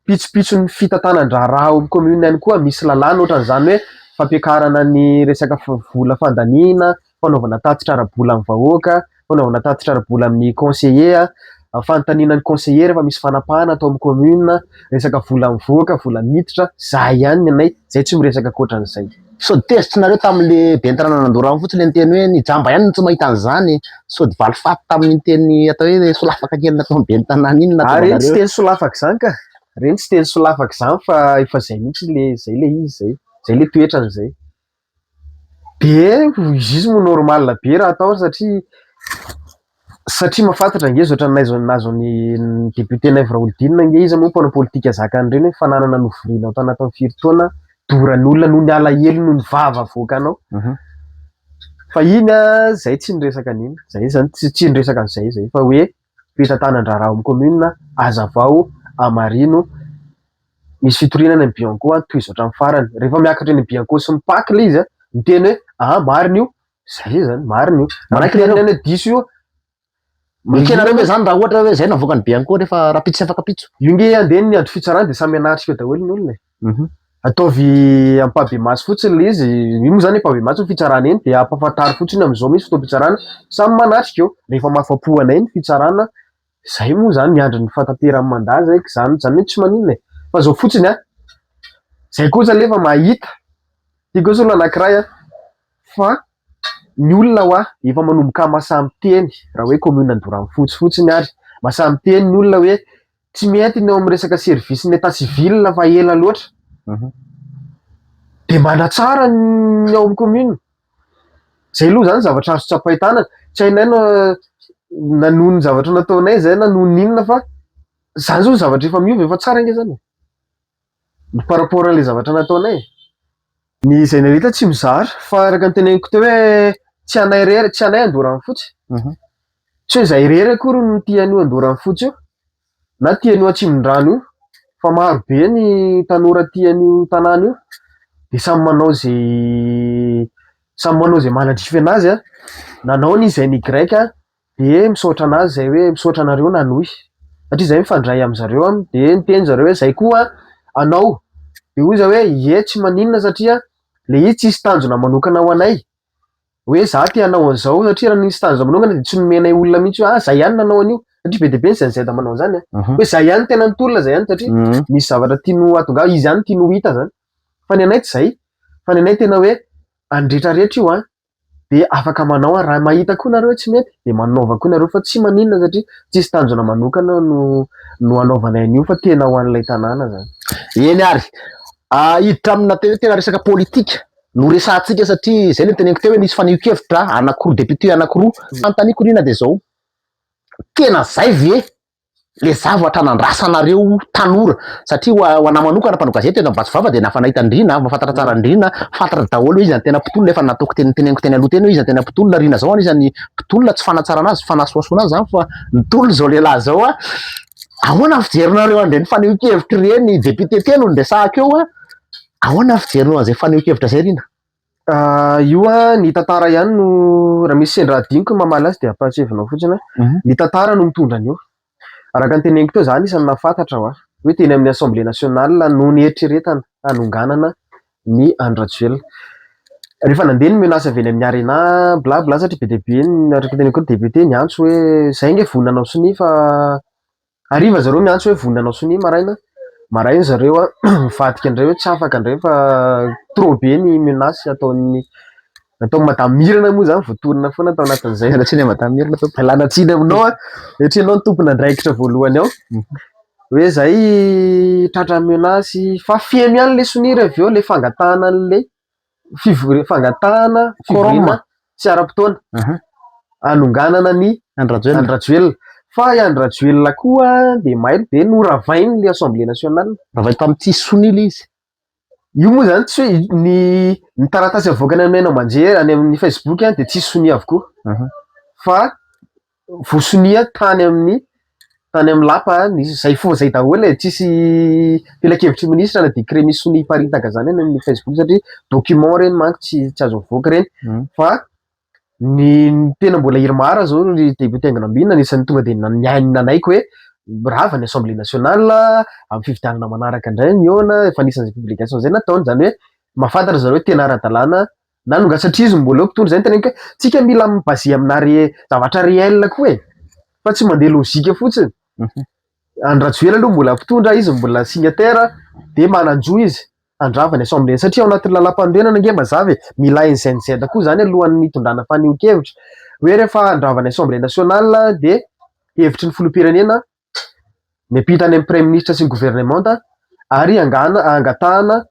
pitsopitson'ny fitantanan-draha raha ao amin'ny commune ihany koa misy lalàna ohatran'izany hoe fampiakarana ny resaka vola fandaniana, fanaovana tatitra ara-bola amin'ny vahoaka, fanaovana tatitra ara-bola amin'ny conseiller, fanontaniana ny conseiller rehefa misy fanapahana atao amin'ny commune, resaka vola mivoaka, vola miditra, zay ihany ny anay, zay tsy miresaka ankoatran'izay. Sody tezitrinareo tamin'le ben'ny tanàna Andorany fotsy le niteny hoe ny jamba ihany no tsy mahita an'izany sody valifaty tamin'ny teny atao hoe solafaka kely nataon'ny ben'ny tanàna iny reny tsy teny solafaka izany ka reny tsy teny solafaka izany fa efa zay mihitsy zay le izy zay le toetran'izay de izy mo normal be raha atao satria Satria mahafantatra nge zotra nazony député Naivo-Raholdina nge izy moa mpana politika zakany reny fananana novoriana tao anatin'ny firy-taona doran'olona no ny alahelo no ny vava avoaka anao. Fa iny zay tsy niresaka an'iny zay zany tsy niresaka an'izay fa hoe fitantanandraraha amin'ny commune Hazavao Amarino misy fitoriana any Bianco toy izao hatramin'ny farany rehefa miakatra eny Bianco sy mipakila izy miteny hoe marina io zay zany marina io manaiky any diso io Mikenareo hoe zany raha ohatra hoe zay navoaka ny Bianco rehefa rapitso afaka pitso. Io nge andeha ny andro fitsarana dia samy anatrika daholo ny olona. Ataovy ampabemasy fotsiny le izy, io moa zany ampabemasy ny fitsarana eny dia ampafantary fotsiny amin'izao misy fotoam-pitsarana samy manatrika eo rehefa mafapoana eny fitsarana. Zay moa zany miandry ny fatateran'ny mandat zay zany hoe tsy maninona fa zao fotsiny zay kosa lefa mahita ty kosa olo anankiray fa ny olona efa manomboka masamiteny raha hoe commune Andorany fotsifotsiny ary masamiteny ny olona hoe tsy mety ny ao amin'ny resaka service ny état civil fa ela loatra. De manatsara ny ao amin'ny commune zay aloha zany zavatra azo tsapahitana tsy hainay nanohy ny zavatra nataonay zay nanohy n'inona fa zany zao zavatra efa miova efa tsara nge zany par rapport an'le zavatra nataonay. Ny zay nareta tsy mizara fa araka ny teneniko teo hoe tsy anay rery tsy anay Andorany fotsy tsy hoe zay rery akory no tian'io Andorany fotsy io na tian'io Atsimondrano io fa maro be ny tanora tian'io tanàna io de samy manao zay manadrify anazy nanao ny izay ny grec de misaotra anazy zay hoe misaotra anareo nanohy satria zay mifandray am'zareo de niteny zareo hoe zay koa anao de hoy hoe ye tsy maninona satria le izy tsisy tanjona manokana ho anay hoe za te hanao an'izao satria raha nisy tanjona manokana de tsy nomenay olona mihitsy hoe zay ihany nanao an'io satria be de be ny zay manao an'izany hoe zay ihany tena nitolona zay ihany satria misy zavatra tiano atonga izy ihany tiano hita zany fa ny anay tsy zay fa ny anay tena hoe andretraretra io de afaka manao raha mahita koa nareo tsy mety de manaova koa nareo fa tsy maninona satria tsisy tanjona manokana no anaovanay an'io fa tena ho an'ilay tanàna zany. Eny ary hiditra amina tena resaka politika no resahantsika satria zay le teneniko teo hoe nisy faneho-kevitra anankiroa député anankiroa antaniko rina de zao tena zay ve le zavatra nandrasanareo tanora satria ho ana manokana mpanao gazety tena mivatsovava de nafa nahita andrina mahafantatra tsara andrina fantatra daholo izy tena pitolona efa nataoko teneniko teny aloha teny hoe izy tena pitolona rina zao anisan'ny pitolona tsy fanatsara anazy fanasoasoana azy zany fa nitolona zao lehilahy zao ahoana fijerinareo andreny faneho-kevitra reny député telo nresahaka eo ahoana fijerinao an'izay faneho-kevitra zay rina? Io ny tantara ihany no raha misy sendra adiniko mamaly azy de ampahatshevinao fotsiny ny tantara no mitondra an'io araka ny teneniko teo zany isan'ny nafantatra hoe teny amin'ny assemblée nationale no nieritreretana hanonganana ny Andry Rajoelina rehefa nandeha ny menace avy eny amin'ny arena blabla satria be de be araka ny teneniko député niantso hoe zay nge vonona anao soni fa hariva zareo miantso hoe vonona anao soni maraina zareo mivadika indray hoe tsy afaka indray fa trop be ny menace ataon'ny madame Mirana moa zany voatorina foana tao anatin'izay Latsiny madame Mirana lanatsiny aminao etrenao ny tompona andraikitra voalohany ao hoe zay tratra menace fa feno ihany le sonira avy eo le fangatahana an'le fangatahana fivoriana tsy ara-potoana hanonganana ny Andry Rajoelina fa i Andry Rajoelina koa de mailo de noravainy le assemblée nationale ravainy tamin'ity sonila izy io moa zany tsy hoe ny taratasy avoakany aminay manjery any amin'ny Facebook de tsisy sonia avokoa fa vosonia tany amin'ny lapa zay fo zay daholo tsisy tela-kevitry ministra na décret misy sonia hiparitaka zany any amin'ny Facebook satria document reny manko tsy azo avoaka reny fa ny tena mbola irimara zao ny député Angonambinina anisan'ny tonga de nanaiko hoe rava ny assemblée nationale amin'ny fifidianana manaraka indray niona efa nisan'izay publication zay nataony zany hoe mahafantatra zareo tena ara-dalàna nanonga satria izy mbola eo mpitondra zay teneniko hoe tsika mila mibase amina zavatra réel koa fa tsy mandeha lozika fotsiny. Andry Rajoelina aloha mbola mpitondra izy mbola signataire de mananjo izy andrava ny assemblée satria ao anatin'ny lalam-pandrenana nge mazava mila NZZ koa zany alohan'ny hitondrana faneho-kevitra hoe rehefa andrava ny assemblée nationale de hevitry ny filoham-pirenena miampita any amin'ny premier ministre sy ny gouvernement ary angatahana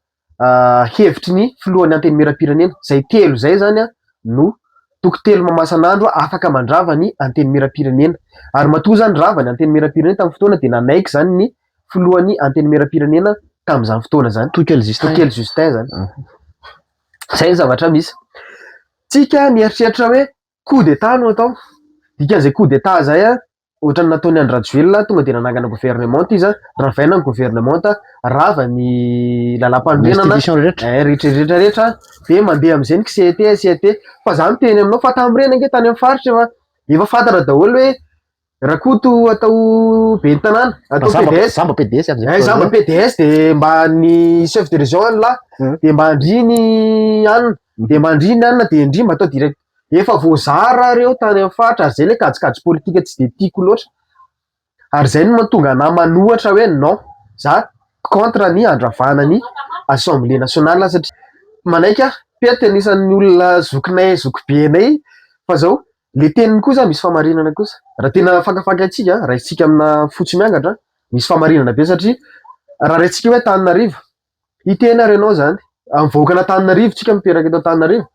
hevitry ny filohan'ny antenimieram-pirenena zay telo zay zany no toko telo mamasan'andro afaka mandrava ny anteny miram-pirenena ary matoa zany rava ny anteny miram-pirenena tamin'ny fotoana dia nanaiky zany ny filohan'ny anteny miram-pirenena tamin'izany fotoana zany Tokely Justin zany zay ny zavatra misy tsika mieritreritra hoe coup d'état no atao dikan'izay coup d'état zay ohatrany nataony Andry Rajoelina tonga dia nanangana gouvernement izy ravaina ny gouvernement rava ny lalam-panorenana rehetrarehetra dia mandeha amin'izay ny CET fa za miteny aminao fa tamin'ireny ange tany amin'ny faritra efa fantatra daholo hoe rakoto atao ben'ny tanàna atao PDS zamba PDS zamba PDS dia mba ny chef de région la dia mba andriny anina dia mba andriny anina dia indrimy atao direct efa voazara reo tany amin'ny faritra ary zay le kajikajy politika tsy de tiako loatra ary zay no mahatonga na manohatra hoe non za contre ny andravana ny assemblée nationale satria manaiky pety anisan'ny olona zokinay zokibenay fa zao le teniny kosa misy famarinana kosa raha tena fakafaka atsika raha isika amina fotsy miangatra misy famarinana be satria raha raintsika hoe Antananarivo itena renao zany amin'ny vahoakana Antananarivo tsika mipetraka eto Antananarivo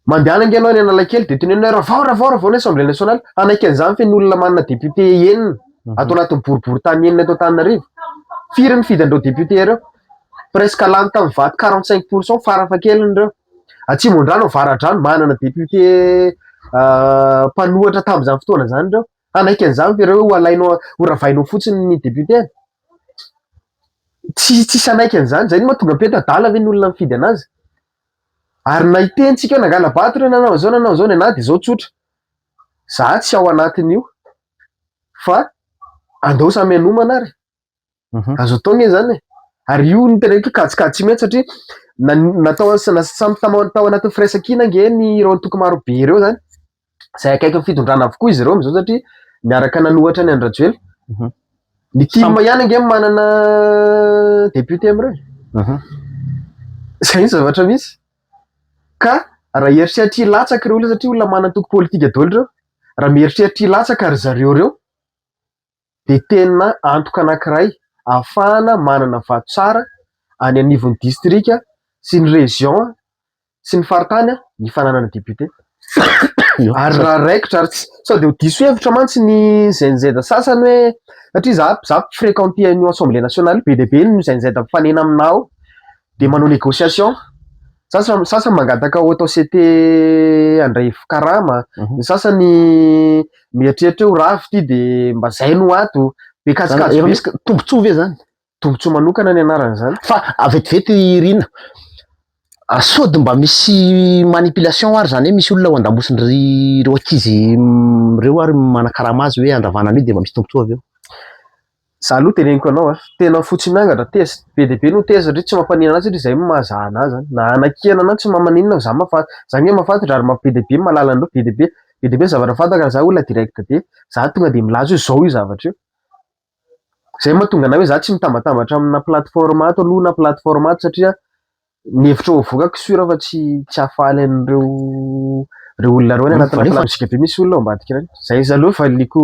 mandehana ange ianao any Analakely dia tenenina ravao ny assemblée nationale anaiky an'izany fe ny olona manana député enina atao anatin'ny boribory tany enina eto Antananarivo firy ny fidy andreo député ireo presque lany tamin'ny vaty 45% farafahakeliny ireo Atsimondrano Avaradrano manana député mpanohatra tamin'izany fotoana zany ireo anaiky an'izany fe ireo alainao horavainao fotsiny ny député tsy anaiky an'izany zay no mahatonga peta-dala ve ny olona mifidy anazy ary na itentsika hoe nangala bato ireo nanao zao ny anahy dia zao tsotra za tsy ao anatin'io fa andao samy anomana ary azo atao nge zany ary io ny tena hoe kajikajy tsy mety satria natao samy tao anatin'ny firaisan-kina nge ny ireo antoko maro be ireo zany zay akaiky ny fitondrana avokoa izy ireo am'izao satria miaraka nanohatra ny Andry Rajoelina ny team ihany nge manana député am'ireo zay ny zavatra misy ka raha eritreritra hilatsaka ireo satria olona manantoko politika daholo ireo raha mieritreritra hilatsaka ary zareo reo dia tena antoka anankiray ahafahana manana vato tsara any anivon'ny distrika sy ny région sy ny faritany ny fananana député ary raha raikitra ary sao dia ho diso hevitra mantsy ny ZNZ sasany hoe satria za fréquenté an'io assemblée nationale be dia be ny ZNZ mifanena aminao dia manao négociation sasany mangataka ho atao CT Andray Fikarama ny sasany mieritreritra ho rafy ty dia mba zay no ato be kajikajy misy tombontsoa ve zany tombontsoa manokana ny anarana zany fa vetivety rina sody mba misy manipulation ary zany hoe misy olona ho andamosiny ireo ankizy reo ary manakarama azy hoe andravana an'io dia mba misy tombontsoa avy eo za aloha teneniko anao tena fotsy miangatra teza be dia be no teza satria tsy mampanina anazy satria zay mahazahana azy na anakihana anazy tsy mamaninina za nge mahafantatra ary be dia be mahalala andreo be dia be zavatra fantaka za olona direct dia za tonga dia milazo hoe zao io zavatra io zay mahatonga na hoe za tsy mitambatambatra amina plateforme ato aloha na plateforme ato satria ny hevitra voakako sura fa tsy hafaly an'ireo olona reo any anatin'ny plateforme be misy olona ao ambadika reny zay izy aloha valiko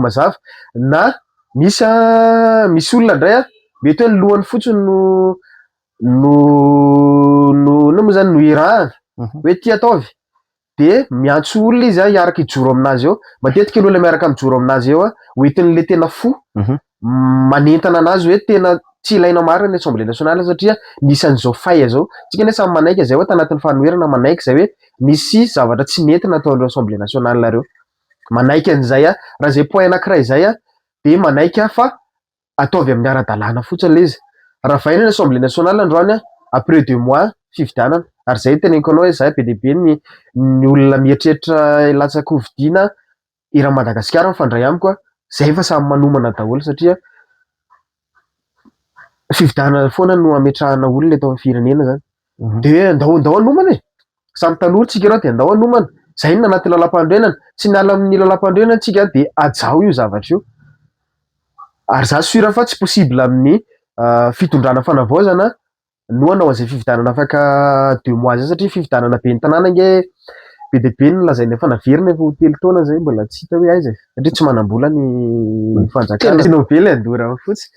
mazava na misy olona indray mety hoe ny lohany fotsiny no moa zany no irahana hoe ty ataovy dia miantso olona izy hiaraka hijoro aminazy eo matetika ny olona miaraka mijoro aminazy eo hoentin'le tena fo manentana anazy hoe tena tsy ilaina marina ny assemblée nationale satria nisy an'izao faya zao tsika ne samy manaiky zay hoe tanatin'ny fanoherana manaiky zay hoe nisy zavatra tsy nety nataon'ireo assemblée nationale reo manaiky an'izay raha zay point anankiray zay dia manaiky fa ataovy amin'ny ara-dalàna fotsiny le izy raha vaina ny assemblée nationale androany après 2 mois fifidianana ary zay teneniko anao hoe za be dia be ny olona mieritreritra latsaka hovidiana ira Madagasikara mifandray amiko zay efa samy manomana daholo satria fifidianana foana no ametrahana olona eto amin'ny firenena zany dia andao anomana samy tanora tsika ireo dia andao anomana zay ny anaty lalam-pandrenana tsy miala amin'ny lalam-pandrenana tsika dia ajao io zavatra io ary za sura fa tsy possible amin'ny fitondrana fanavaozana no anao an'izay fifidianana afaka 2 mois zay satria fifidianana be ny tanàna nge be dia be ny lazainy efa naverina efa ho 3 taona zay mbola tsy hita hoe aiza satria tsy manam-bola ny fanjakana sy novely andora amin'ny fotsy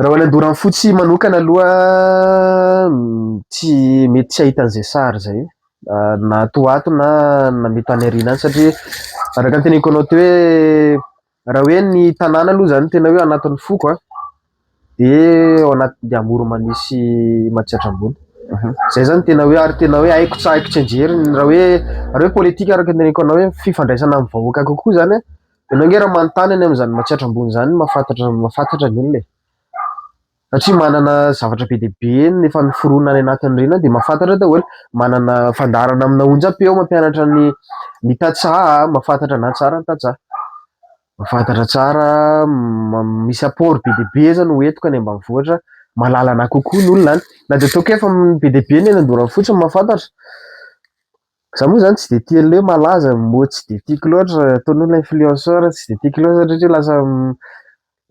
raha hoany andora amin'ny fotsy manokana aloha tsy mety tsy ahita an'izay sary zay na toato na mety any arina any satria araka ny teneniko anao teo hoe raha hoe ny tanàna aloha zany tena hoe anatin'ny foko de ao anaty de amoro manisy Matsiatrambony. Zay zany tena hoe ary tena hoe haiko tsy anjery raha hoe politika araka ny teneniko anao hoe fifandraisana amin'ny vahoaka kokoa zany tena hoe raha manontany any amin'izany Matsiatrambony zany mahafantatra ny olona satria manana zavatra be dia be nefa noforoana any anatin'ny rena de mahafantatra daholo, manana fandarana amina onjam-peo mampianatra ny tantsaha, mahafantatra na tsara ny tantsaha, mahafantatra tsara misy apport be dia be zany hoentiko any ambanivohitra, mahalala kokoa ny olona any na de ataoko efa be dia be ny eny Andorana fotsiny mahafantatra. Za moa zany tsy de tia le malaza mo tsy de tiako loatra ataon'olona influenceur tsy de tiako loatra satria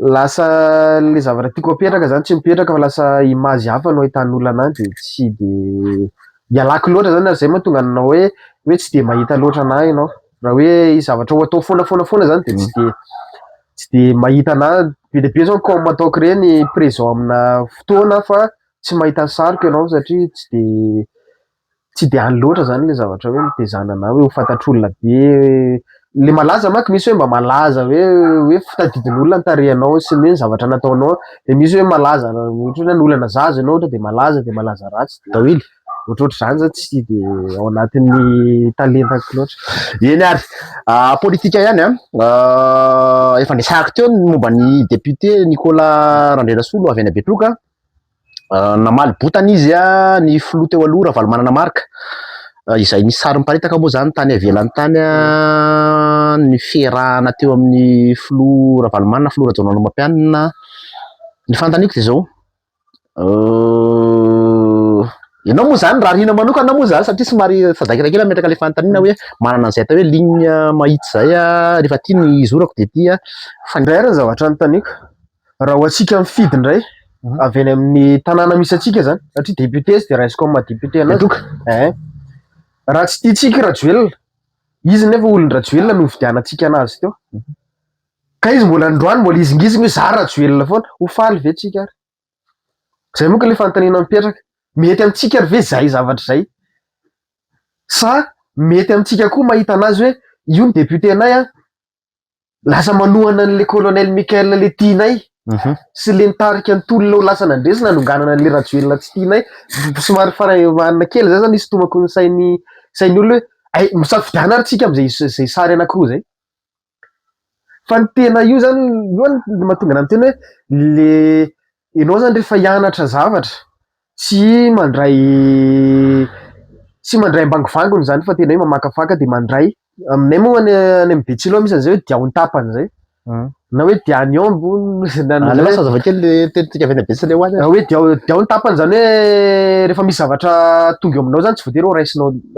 lasa le zavatra tiako apetraka zany tsy mipetraka fa lasa image hafa no ahitan'olona anazy de tsy de ialako loatra zany zay mahatonga anao hoe tsy de mahita loatra anahy ianao raha hoe zavatra ho atao foana zany de tsy de mahita anahy be dia be zao comme ataoko reny présent amina fotoana fa tsy mahita sariko ianao satria tsy de any loatra zany le zavatra hoe mitezana anahy hoe ho fantatr'olona be le malaza manko misy hoe mba malaza hoe fitadidin'olona ny tarehinao sy ny hoe zavatra nataonao de misy hoe malaza ohatra hoe olana zaza ianao ohatra de malaza ratsy daholo ohatrohatr'izany zany tsy de ao anatin'ny talentako loatra. Eny ary politika ihany efa nisahako teo momba ny député Nicolas Randrenasolo avy any Betroka namaly botany izy ny filoha teo aloha Ravalomanana Marka izay nisy sary miparitaka moa zany tany avelany tany ny fiarahana teo amin'ny filoha Ravalomanana filoha Rajaona Lomampianina ny fantaniko de zao ianao moa zany raha rina manokana moa zany satria somary fadakira kely metraka le fanontaniana hoe manana an'izay atao hoe ligne mahitsy zay rehefa ty ny zorako de ty indray ny zavatra anontaniako raha ho antsika mifidy indray avy any amin'ny tanàna misy antsika zany satria député izy de raisiko amin'ny madéputé anazy raha tsy tiantsika Rajoelina izy nefa olon Rajoelina no vidianantsika anazy teo ka izy mbola androany mbola izingiziny hoe za Rajoelina foana ho faly ve tsika ary zay moa ka le fanontaniana mipetraka mety amintsika ary ve zay zavatra zay sa mety amintsika koa mahita anazy hoe io ny député anay lasa manohana an'le colonel Michael le tianay sy le nitarika ny tolona ho lasa nandresina nanonganana an'le Rajoelina tsy tianay somary faramanina kely zay zany izy tomako ny sainy olona hoe misafidiana ary tsika am'zay sary anankiroa zay fa ny tena io zany io ny mahatonga ana tena hoe le ianao zany rehefa hianatra zavatra tsy mandray ambangovangony zany fa tena hoe mamakafaka de mandray aminay moa any amin'ny Betsiloha misy an'izay hoe diaony tapany zay na hoe diany ombo lasa zavakely tetika avy any Betsileo any hoe diaony tapany zany hoe rehefa misy zavatra tonga eo aminao zany tsy voatery ho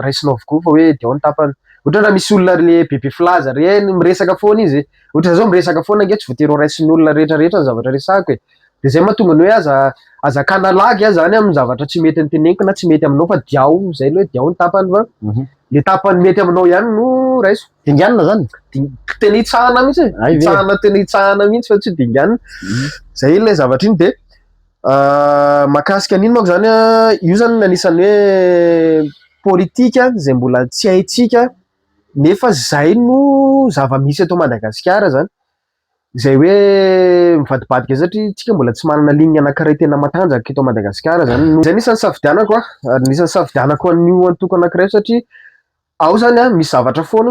raisinao avokoa fa hoe diaony tapany ohatra raha misy olona le bebe filaza reny miresaka foana izy ohatra zao miresaka foana nge tsy voatery ho raisin'ny olona rehetrarehetra ny zavatra resako de zay mahatonga ny hoe azakana lagy zany amin'ny zavatra tsy mety nyteneniko na tsy mety aminao fa diao zay le hoe diaony tapany fa le tapany mety aminao ihany no raiso dinganina zany tena hitsahana mihitsy tena hitsahana mihitsy fa tsy dinganina zay ilay zavatra iny de mahakasika an'iny manko zany io zany anisan'ny hoe politika zay mbola tsy haitsika nefa zay no zava-misy eto Madagasikara zany zay hoe mivadibadika satria tsika mbola tsy manana ligne anankiray tena matanjaka eto Madagasikara zany zay nisan'ny safidianako ary nisan'ny safidianako an'io antoko anankiray satria ao zany misy zavatra foana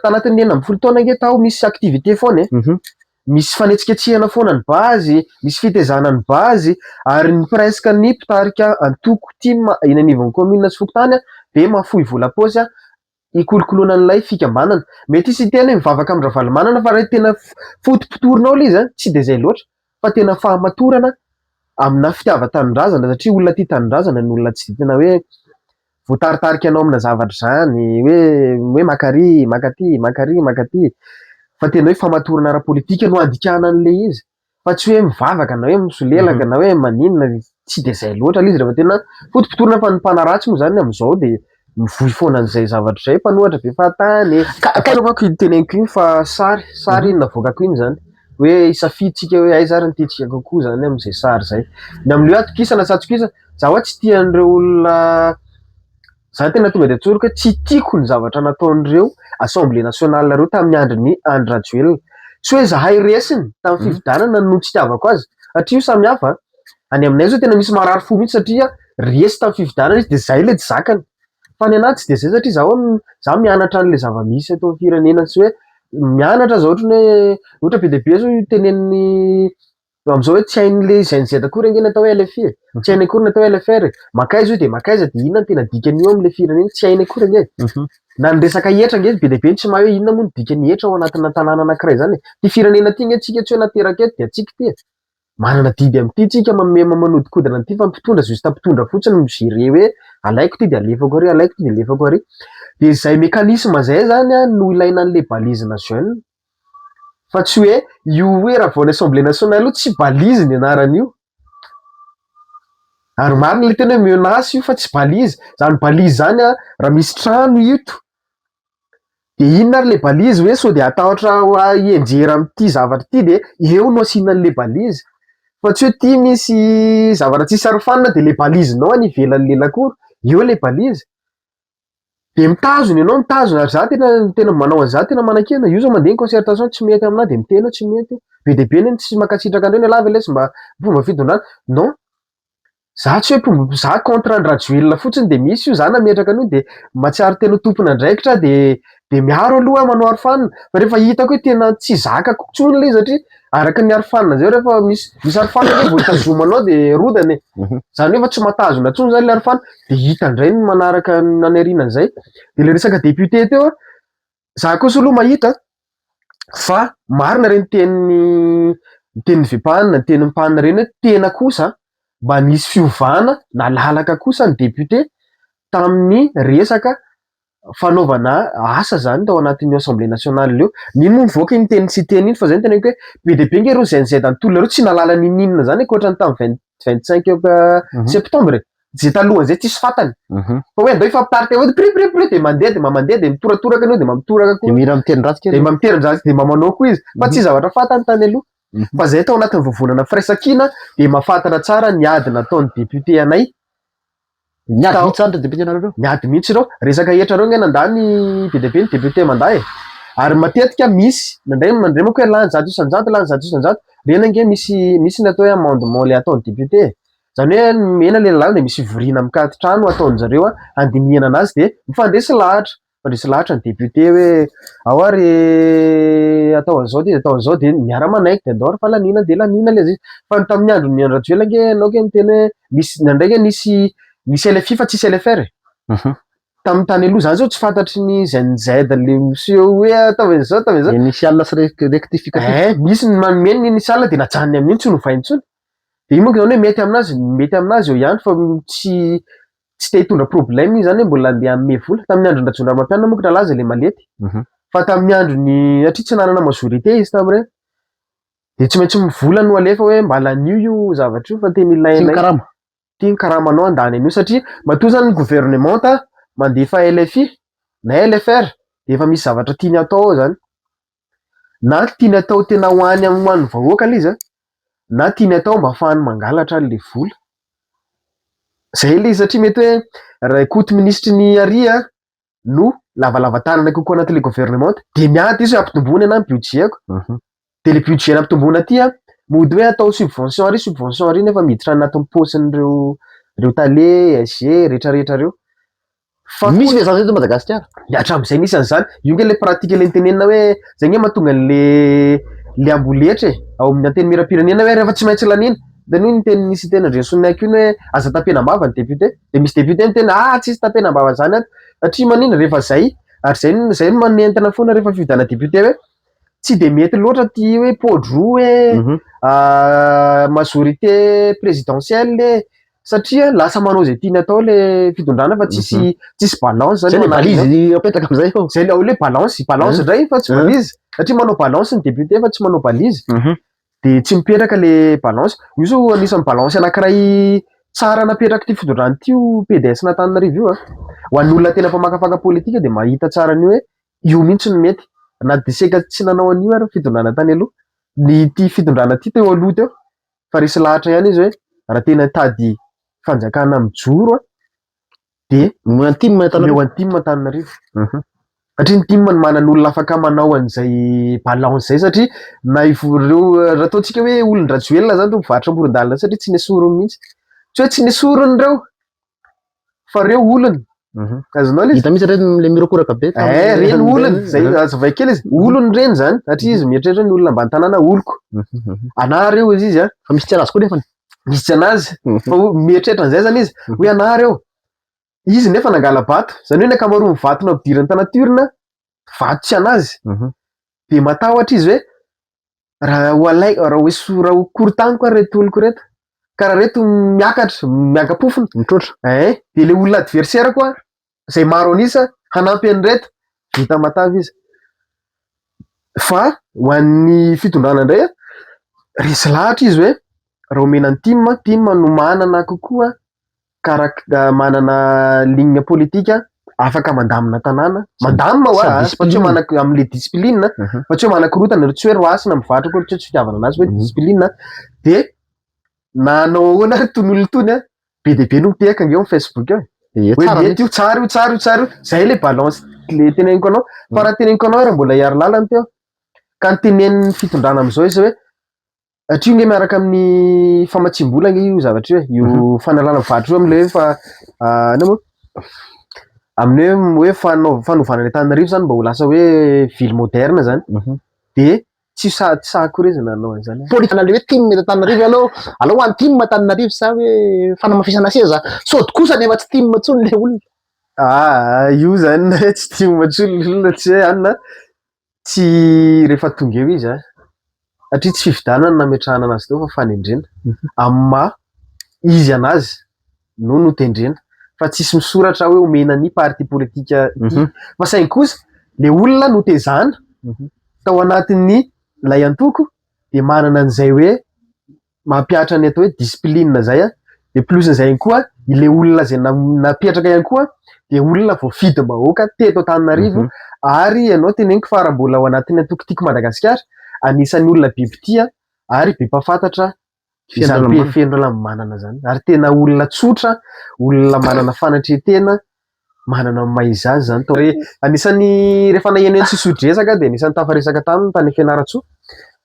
tanatin'ny 40 taona nge tao misy activité foana misy fanetsiketsehana foana ny bazy misy fitezana ny bazy ary ny presque ny mpitarika antoko ty eny anivon'ny commune sy Fokotany de mahafohy vola-paosy ikolokoloana an'ilay fikambanana mety isy tena mivavaka amin'ny Ravalomanana fa raha tena fotopotorinao le izy tsy de zay loatra fa tena fahamatorana amina fitiava-tanindrazana satria olona tia tanindrazana ny olona tsy tena hoe voataritarika anao amina zavatra zany hoe makaty fa tena hoe famatorana ara-politika no andikana an'le izy fa tsy hoe mivavaka na hoe misolelaka na hoe maninona tsy de zay loatra le izy rehefa tena fotopotorina fa ny mpanaratsy moa zany amin'izao de mivohy foana an'izay zavatra zay mpanohatra be fahatany kaomako teneniko iny fa sary iny navoakako iny zany hoe isafiditsika hoe aiza ary ny tiatsika kokoa zany amin'izay sary zay ny amin'le hoe atokisa na tsy atokisa za hoe tsy tian'ireo olona Za tena tonga de tsoroka tsy tiako ny zavatra nataon'ireo Assemblée nationale reo tamin'ny andron'ny Andry Rajoelina. Tsy hoe zahay resiny tamin'ny fifidianana no tsy itiavako azy, satria io samy hafa. Any aminay zao tena misy marary fo mihitsy satria resy tamin'ny fifidianana izy de zay le tsy zakany. Fa ny anahy tsy de zay satria zaho mianatra an'le zava-misy ato amin'ny firenena, tsy hoe mianatra zao ohatra be dia be zao teneniny am'zao hoe tsy hain'le ZNZ akory ange natao hoe LFI e, tsy hainy akory natao hoe LFR e. Makaiza io de makaiza de inona no tena dikany io am'le firenena tsy hainy akory ange. Na ny resaka hetra ange be dia be tsy mahay hoe inona moa ny dikan'ny hetra ao anatina tanàna anankiray zany e. Ty firenena ty nge tsika tsy hoe nateraka eto de atsika ty e. Manana didy am'ty tsika manodikodina an'ty fa mpitondra justa mpitondra fotsiny migerer hoe alaiko ty de alefako ary, alaiko ty de alefako ary. De zay mekanisma zay zany a no ilaina an'le balise nationale. Fa tsy hoe io hoe raha vao ny Assemblée nationale io tsy balise ny anaran'io. Ary marina le tena hoe menace io fa tsy balise. Zany balise zany a raha misy trano ito de inona ary le balise hoe sao de atahotra hienjera am'ty zavatra ty de eo no asiana an'le balise. Fa tsy hoe ty misy zavatra tsisy arofanina de le balisenao any ivelan'le lakoro, eo le balise. De mitazona ianao mitazona, ary za tena manao an'izany tena manan-kena. Io zao mandeha ny concertation tsy mety aminahy de miteny aho tsy mety. Be dia be ny tsy mankasitraka andreo ny alava lesy mba fomba fitondrana. Non, za tsy hoe za contre Andry Rajoelina fotsiny de misy io za nametraka an'io de mahatsiaro tena tompon'andraikitra de miaro aloha manao arofanina. Fa rehefa hitako hoe tena tsy zakako intsony le izy satria araka ny arofanina zay rehefa misy arofanina hoe vao itazomanao de rodany e. Zany hoe fa tsy matazona intsony zany le arofanina de hita indray ny manaraka ny aorianan'izay. De le resaka député teo, za kosa aloha mahita fa marina reny tenin'ny Vepahana, ny tenin'ny Mpanina reny hoe tena kosa mba nisy fiovana nalalaka kosa ny député tamin'ny resaka fanaovana asa zany tao anatin'ny Assemblée nationale io. Nino moa mivoaka iny teny tsy teny iny fa zay tena hoe be dia be nge reo ZNZ antolona reo tsy nalala ninona zany ankoatra ny tamin'ny 25 septembre. Zay talohan'izay tsisy fatany. Fa hoe andao ifampitarika hoe pri de mandeha de mandeha de mitoratoraka anao de mitoraka koa. De mira mitendrin-dratsika de mitendrin-dratsika de manao koa izy. Fa tsy zavatra fatany tany aloha. Fa zay tao anatin'ny vovonana firaisan-kina de mahafantatra tsara ny ady nataon'ny député anay. Niady mihitsy zany député nareo. Niady mihitsy reo. Resaka hetra reo nge nandany be dia be ny député manday e. Ary matetika misy mandray manko hoe lany zato isan-jato, lany zato isan-jato. Reny ange misy ny atao hoe amendement le ataon'ny député. Zany hoe mena le lalàna de misy voriana mikady trano ataon'jareo andinihana anazy de mifandresy lahatra ny député hoe ao ary atao an'izao ty atao an'izao de miara-manaiky de andao ary fa lanina de lanina le izy. Fa tamin'ny andron'ny Andry Rajoelina nge anao ke miteny hoe misy nandray nge nisy LFI fa tsisy LFR. Tamin'ny tany aloha zany zao tsy fantatry ny ZNZ le miseho hoe ataon'izao ataon'izao. Initial rectificatif. Misy ny manome ny initial de najanony amin'iny tsy novainy intsony. De io manko zany hoe mety aminazy eo ihany fa tsy te hitondra problème izy zany hoe mbola andeha hanome vola. Tamin'ny andron'ny Rajoelina manko nalaza le malety. Fa tamin'ny andron'ny satria tsy nanana majorité izy tamin'ireny. De tsy maintsy mivola no alefa hoe mba lanio io zavatra io fa tena ilaina. Tiany karamanao andany an'io satria matoa zany ny gouvernement mandefa LFI na LFR de efa misy zavatra tiany atao zany. Na tiany atao tena ho any amin'ny vahoaka le izy na tiany atao mba ahafahany mangalatra le vola. Zay le satria mety hoe raha koty ministry ny aria no lavalava tanana kokoa anatin'le gouvernement de miady izy hoe ampitomboana ana ny budget-ko. De le budget ampitomboana aty mody hoe atao subvention ary nefa miditra anatin'ny paosin'ireo tale, SG rehetrarehetra reo. Fa misy ve zany eto Madagasikara? Hatramin'izay misy an'izany. Io nge le pratika le nitenenina hoe zay nge mahatonga le amboletra e ao amin'ny anteny miram-pirenena hoe rehefa tsy maintsy lanina. De noho ny teny nisy teny André Soniaky iny hoe aza tapenam-bava ny député. De misy député miteny tsisy tapenam-bava zany ato. Satria manina rehefa zay ary zay no manentana foana rehefa fividana député hoe tsy de mety loatra ty hoe podroa hoe majorité présidentielle satria lasa manao zay tiany atao le fitondrana fa tsisy balance zany. Zay le balise apetaka am'izay ao. Zay le ao le balance indray fa tsy balise. Satria manao balance ny député fa tsy manao balise. De tsy mipetraka le balance. Io zao anisan'ny balance anankiray tsara napetraka ty fitondrana ty PDS n'Antananarivo io ho an'ny olona tena mpamakafaka politika de mahita tsara ny hoe io mihitsy no mety. Na deseka tsy nanao an'io ary fitondrana tany aloha. Ny ty fitondrana ty teo aloha teo fa resy lahatra ihany izy hoe raha tena tady fanjakana mijoro De Antim leo Antim Antananarivo. Satria ny team manan'olona afaka manao an'izay balance zay satria na reo raha ataontsika hoe olon-drajoelona zany reo mivarotra amoron-dalana satria tsy nesorony mihitsy. Tsy hoe tsy nesorony reo fa reo olona. Azonao ilay izy? Hita mihitsy reny le mirokoraka be. Reny olona zay azavay kely izy. Olona reny zany satria izy mieritreritra ny olona ambany tanàna oloko. Ana reo izy fa misy tsy anazy koa nefa. misy tsy anazy fa mieritreritra an'izay zany izy hoe ana reo. Izy nefa nangala vato, zany hoe ny ankamaroany vato nampidirany tanatirana vato tsy anazy. De matahotra izy hoe raha ho kory-tany koa reto oloko reto. Karaha reto miakatra, miaka-pofona, mitrôtra. De le olona adversaire koa zay maro anisa hanampy an'ireto vita matavy izy. Fa ho an'ny fitondrana indray resy lahatra izy hoe raha omena ny team no manana kokoa manana ligne politika afaka mandamina tanàna. Mandamina fa tsy hoe manana am'le discipline fa tsy hoe manan-korotana tsy hoe roasina mivarotra koa tsy hoe tsy fitiavana anazy hoe discipline. De nanao ahoana ton'olona tony be de be no mitehaka angeo amin'ny Facebook eo. Hoe mety io tsara io. Zay le balance le teneniko anao. Fa raha teneniko anao raha mbola hiaro lalana teo. Ka ny tenen'ny fitondrana amin'izao izy hoe hatria nge miaraka amin'ny famatsim-bola nge io zavatra io fanalana varotra io am'le fa amin'ny hoe fanovana ny Antananarivo zany mba ho lasa hoe ville moderne zany. De tsy sahako izy nanao an'izany. Politika le hoe team Antananarivo allo Antim Antananarivo sa hoe fanamafisana seza. Sody kosa nefa tsy team intsony le olona. Io zany tsy team intsony le olona tsy hoe anona tsy rehefa tonga eo izy satria tsy fividanana nametrahana anazy teo fa fanendrena amma izy anazy no notendrena fa tsisy misoratra hoe omena ny parti politika fa saingy kosa le olona notezana tao anatin'ny lay antoko de manana an'izay hoe mampiatra ny atao hoe discipline zay de plus n'izay koa ile olona zay napetraka ihany koa de olona voafidim-bahoaka teto Antananarivo ary ianao teneniko fa raha mbola ao anatin'ny antoko tiako Madagasikara anisan'ny olona be mpitia ary be mpafantatra fendrana manana zany ary tena olona tsotra, olona manana fanatretena, manana maizazy zany tao hoe anisan'ny rehefa naheno ny tsisodresaka de anisan'ny tafaresaka taminy tany Fianaratsoa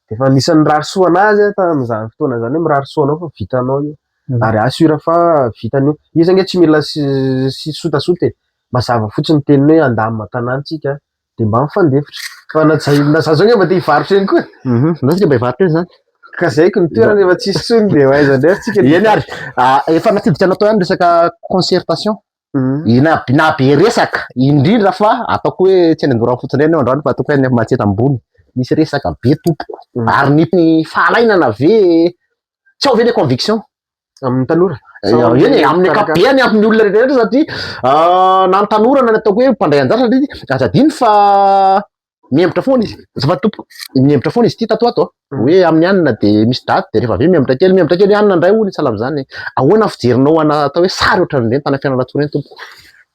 de fa anisan'ny rarisoa anazy tamin'izany fotoana zany hoe mirarisoa anao fa vitanao io ary asura fa vitanio izy ange tsy mila sy sotasota mazava fotsiny teny hoe andamina tanàntsika de mba mifandefitra fa nazaho zao mba te hivarotra eny koa nasika mba hivarotra eny zany ka zaiko ny toerana efa tsisy tsony de aiza tsika eny ary efa natiditra anao tao ihany resaka concertation na be resaka indrindra fa ataoko hoe tsy any Andorra fotsiny eny androany fa ataoko hoe Matseta ambony misy resaka be tompoko ary ny fahalainana ve tsy ao ve le conviction amin'ny tanora eny amin'ny ankapobeny amin'ny olona rehetra satria na ny tanora na ny ataoko hoe mpandray anjara satria azadiny fa miembotra foana izy fa tompo miembotra foana izy ty tato hoe amin'ny anina de misy daty de rehefa avy miembotra kely anina ndray ony sahala am'izany ahoana fijerinao atao hoe sary ohatran'ireny tany Fianaratsoa reny tompo.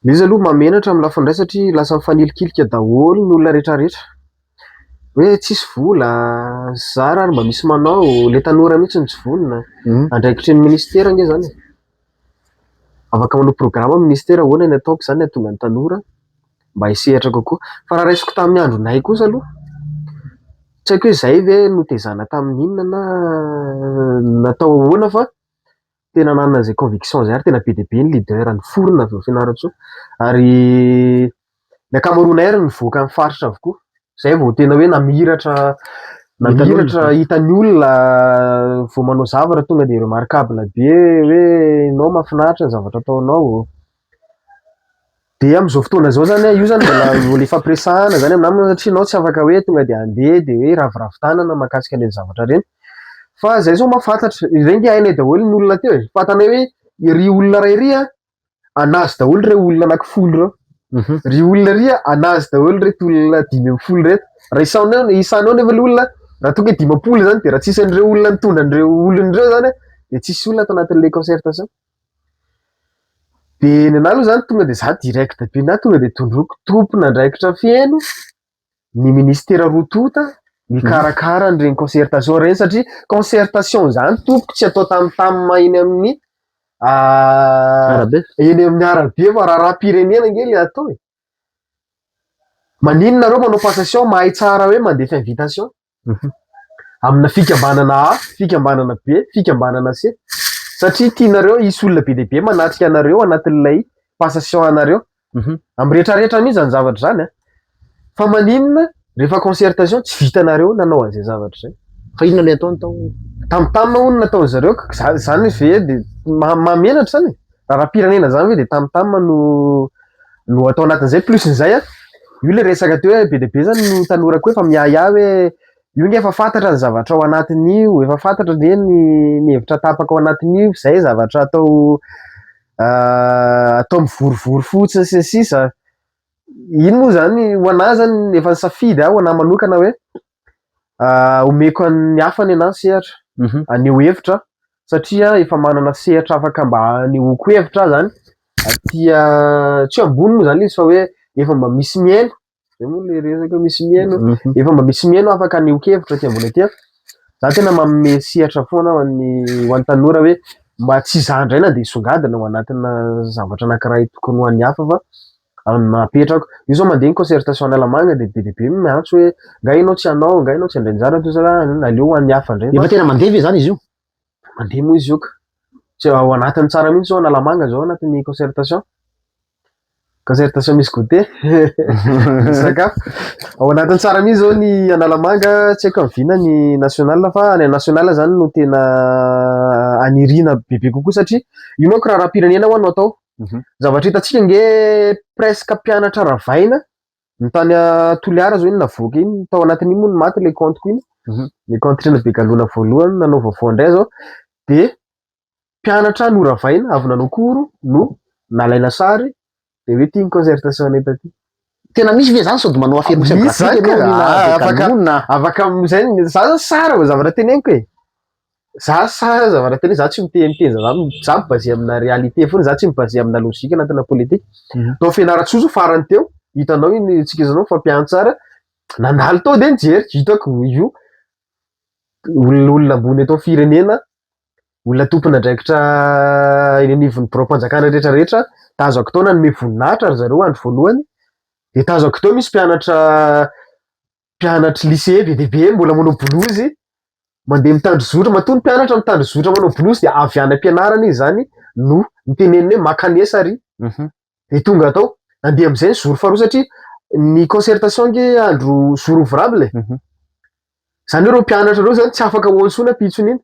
Izy aloha mamenatra amin'ny lafindray satria lasa mifanelikilika daholo ny olona rehetrarehetra hoe tsisy vola za raha mba misy manao le tanora mihitsy ny tsy volona andraikitry ny ministera nge zany afaka manao programa ministera ahoana ny ataoko zany hatonga ny tanora mba hisehatra kokoa fa raha raisiko tamin'ny andronay kosa aloha tsy haiko hoe zay ve notezana tamin'ny inona na natao ahoana fa tena nanana zay conviction zay ary tena be de be ny leader ny forona avy Fianaratsoa ary ny ankamaroana ary nivoaka amin'ny faritra avokoa zay vao tena hoe namiratra hitan'ny olona vao manao zavatra tonga de remarquable be hoe nao mahafinaritra ny zavatra ataonao de am'izao fotoana zao zany io zany mbola ifampiresahana zany amin'amina satria nao tsy afaka hoe tonga de andeha de hoe raviravitanana mahakasika an'ireny zavatra reny fa zay zao mahafantatra ireny hainay daholo ny olona teo fantanay hoe ry olona ray ry anazy daholo re olona anankifolo reo ry olona ry anazy daholo reto olona 5 reto raha isanao nefa le olona raha tonga 5 zany de raha tsisy an'ireo olona nitondra an'ireo olon'ireo zany de tsisy olona atao anatin'le concertation de ny anahy aloha zany tonga de za direct be na tonga de tondroko tompona andraikitra feno ny ministera rotota mikarakara an'ireny concertation reny satria concertation zany tompoko tsy atao taminy mahiny amin'ny Arabe. eny amin'ny arabe fa raharam-pirenena nge le atao e. Maninona nareo manao passation mahay tsara hoe mandefa invitation amina fikambanana A, fikambanana B, fikambanana C, satria tianareo hisy olona be deaibe manatrika anareo anatin'ilay passation anareo amin'ny rehetrarehetra mihitsy zany zavatra zany a. Fa maninona rehefa concertation tsy vitanareo nanao an'izay zavatra zay. Fa inona le ataony tao Tamtam hono nataony zareo zany ve de mamenatra zany raharam-pirenena zany hoe de tamtam no atao anatin'izay plus n'izay a. Io le resaka teo hoe be deaibe zany no tanorako hoe fa miahiahy hoe io nge efa fantatra ny zavatra ao anatin'io, efa fantatra ve ny hevitra tapaka ao anatin'io, zay zavatra atao atao mivorivory fotsiny sy ny sisa. Iny moa zany ho anahy zany efa nisafidy aho ho anahy manokana hoe omeko an'ny hafa ny anahy sehatra aneho hevitra, satria efa manana sehatra afaka mba anehoako hevitra zany aty tsy ambony moa zany izy fa hoe efa mba misy miaino, zay moa le resaka misy miaino, efa mba misy miaino afaka anehoako hevitra aty ambony aty. Za tena manome sehatra foana ho an'ny tanora hoe mba tsy zandraina de hisongadina ao anatina zavatra anankiray tokony ho an'ny hafa fa napetrako. Io zao mandeha ny concertation Analamanga de be deaibe miantso hoe nga ianao tsy hanao, nga ianao tsy handray anjara toy zany aleo ho an'ny hafa indray. Efa tena mandeha ve zany izy io? Mandeha moa izy io ka. Tsy ao anatin'ny tsara mihitsy zao Analamanga zao anatin'ny concertation misy goûter sakafo. Ao anatin'ny tsara mihitsy zao ny Analamanga, tsy haiko am'vina ny national fa ny national zany no tena anirina bebe kokoa satria io manko raharam-pirenena ho anao tao. Zavatra hitantsika nge presque mpianatra ravaina ny tany Toliara zao iny navoaka iny tao anatin'iny moa no maty le compte-ko iny. Le compte Trena Begalona voalohany nanao vaovao indray zao de mpianatra noravaina avy nanao koro no nalaina sary de hoe ity ny concertation eto aty. Tena misy ve zany sody manao affirmation graphique ianao afaka am'zay za sara va zavatra teneniko e. Za zavatra teny za tsy miteny za mibasé amina réalité foana, za tsy mibasé amina logika anatina politika. Tao Fianarantsoa farany teo hitanao iny tsika zanao fampiany tsara nandalo tao de nijery hitako io olona ambony atao firenena, olona tompon'andraikitra eny anivon'ny biraom-panjakana rehetra rehetra tazako tao nanome voninahitra ary zareo andro voalohany de tazako tao misy mpianatra lycée be deaibe mbola manao bolozy mandeha mitandro zotra, matoa ny mpianatra mitandro zotra manao bolozy de avy any am-pianarana izy zany no niteneniny hoe makanesy ary de tonga tao andeha am'izay ny zoro faharoa satria ny concertation nge andro zoro ouvrable zany hoe reo mpianatra reo zany tsy afaka hoantsona pitsony iny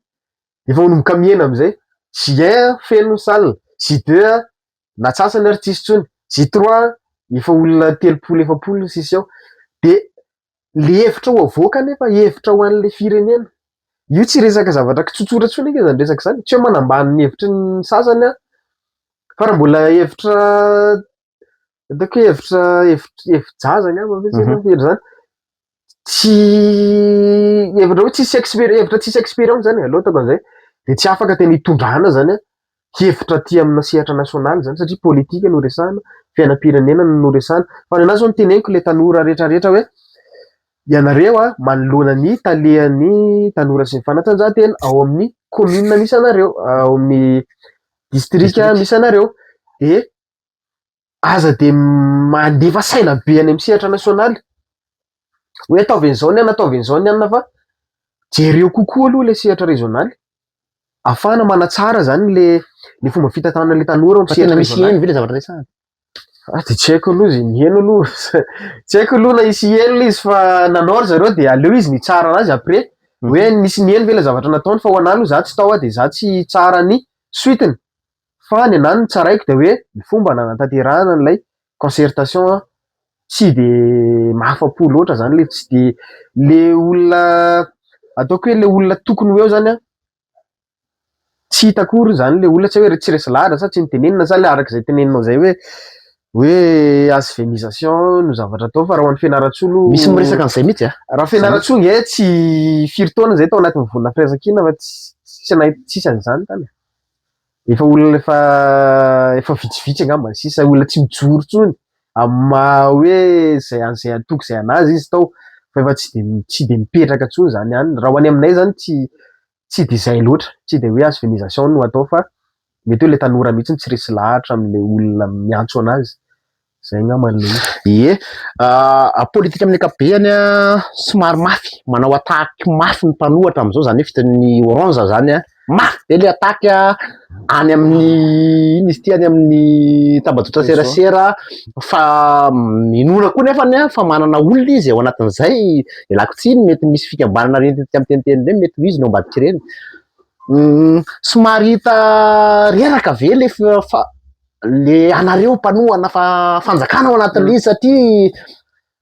efa honomboka miena am'izay. J1 feno salle, J2 natsasany artiste tsony, J3 efa olona 30-40 sisy ao de le hevitra ho avoaka nefa hevitra ho an'le firenena. Io tsy resaka zavatra kitsotsotra tsony nge zany resaka zany, tsy hoe manambany ny hevitry ny sasany a fa raha mbola hevitra ataoko hoe hevin-jaza angamba ve zany zany tsy hevitra hoe tsisy expérience zany aloha ataoko an'izay de tsy afaka tena hitondrana zany a hevitra aty amina sehatra nasionaly zany satria politika no resahana, fiainam-pirenena no resahana. Fa ny anazy zao no teneniko le tanora rehetrarehetra hoe ianareo a manoloana ny talehan'ny tanora sy ny fanatanjahantena ao amin'ny commune misy anareo, ao amin'ny district misy anareo de aza de mandefa saina be any amin'ny sehatra nasionaly hoe ataovy an'izao ny anona, ataovy an'izao ny anona, fa jereo kokoa aloha le sehatra regionaly afahana manatsara zany le fomba fitantanana le tanora amin'ny sehatra misy eny ve le zavatra resahana. De tsy haiko aloha izy ny eno aloha tsy haiko aloha na isy eno izy fa nanao ry zareo de aleo izy ny tsara anazy après hoe nisy ny eno ve le zavatra nataony fa ho anahy aloha za tsy tao de za tsy tsara ny suitiny fa ny anahy ny tsaraiko de hoe ny fomba nanatanterahana an'ilay concertation tsy de mahafa-po loatra zany le tsy de le olona ataoko hoe le olona tokony ho eo zany a tsy hitakory zany le olona tsy hoe tsy resy lahatra sa tsy nitenenina sa le arak'izay teneninao zay hoe asvenisation no zavatra atao fa raha ho an'ny Fianarantsoa misy miresaka an'izay mihitsy a. Raha Fianarantsoa nge tsy firy taona zay tao anatin'ny vonina firaisan-kina fa tsy nahita tsisy an'izany tany. Efa olona efa vitsivitsy angamba sisa olona tsy mijoro tsony amma hoe zay atoko zay anazy izy tao fa efa tsy de mipetraka tsony zany ihany. Raha ho any aminay zany tsy de izay loatra, tsy de hoe asvenisation no atao fa mety hoe le tanora mihitsy tsy resy lahatra am'le olona miantso anazy. Zay ngamba le Ie, politika amin'ny ankapobeny somary mafy, manao ataky mafy ny mpanohatra am'zao, zany hoe fitan'ny Orange zany mafy be le ataky any amin'ny ino izy ty, any amin'ny tambazotra serasera, fa minona koa nefany fa manana olona izy ao anatin'izay, ialako tsiny mety misy fikambanana reny ty amin'ny teniteny reny mety ho izy no ambadika reny. Somary hita reraka ve le anareo mpanohana fanjakana ao anatin'izy satria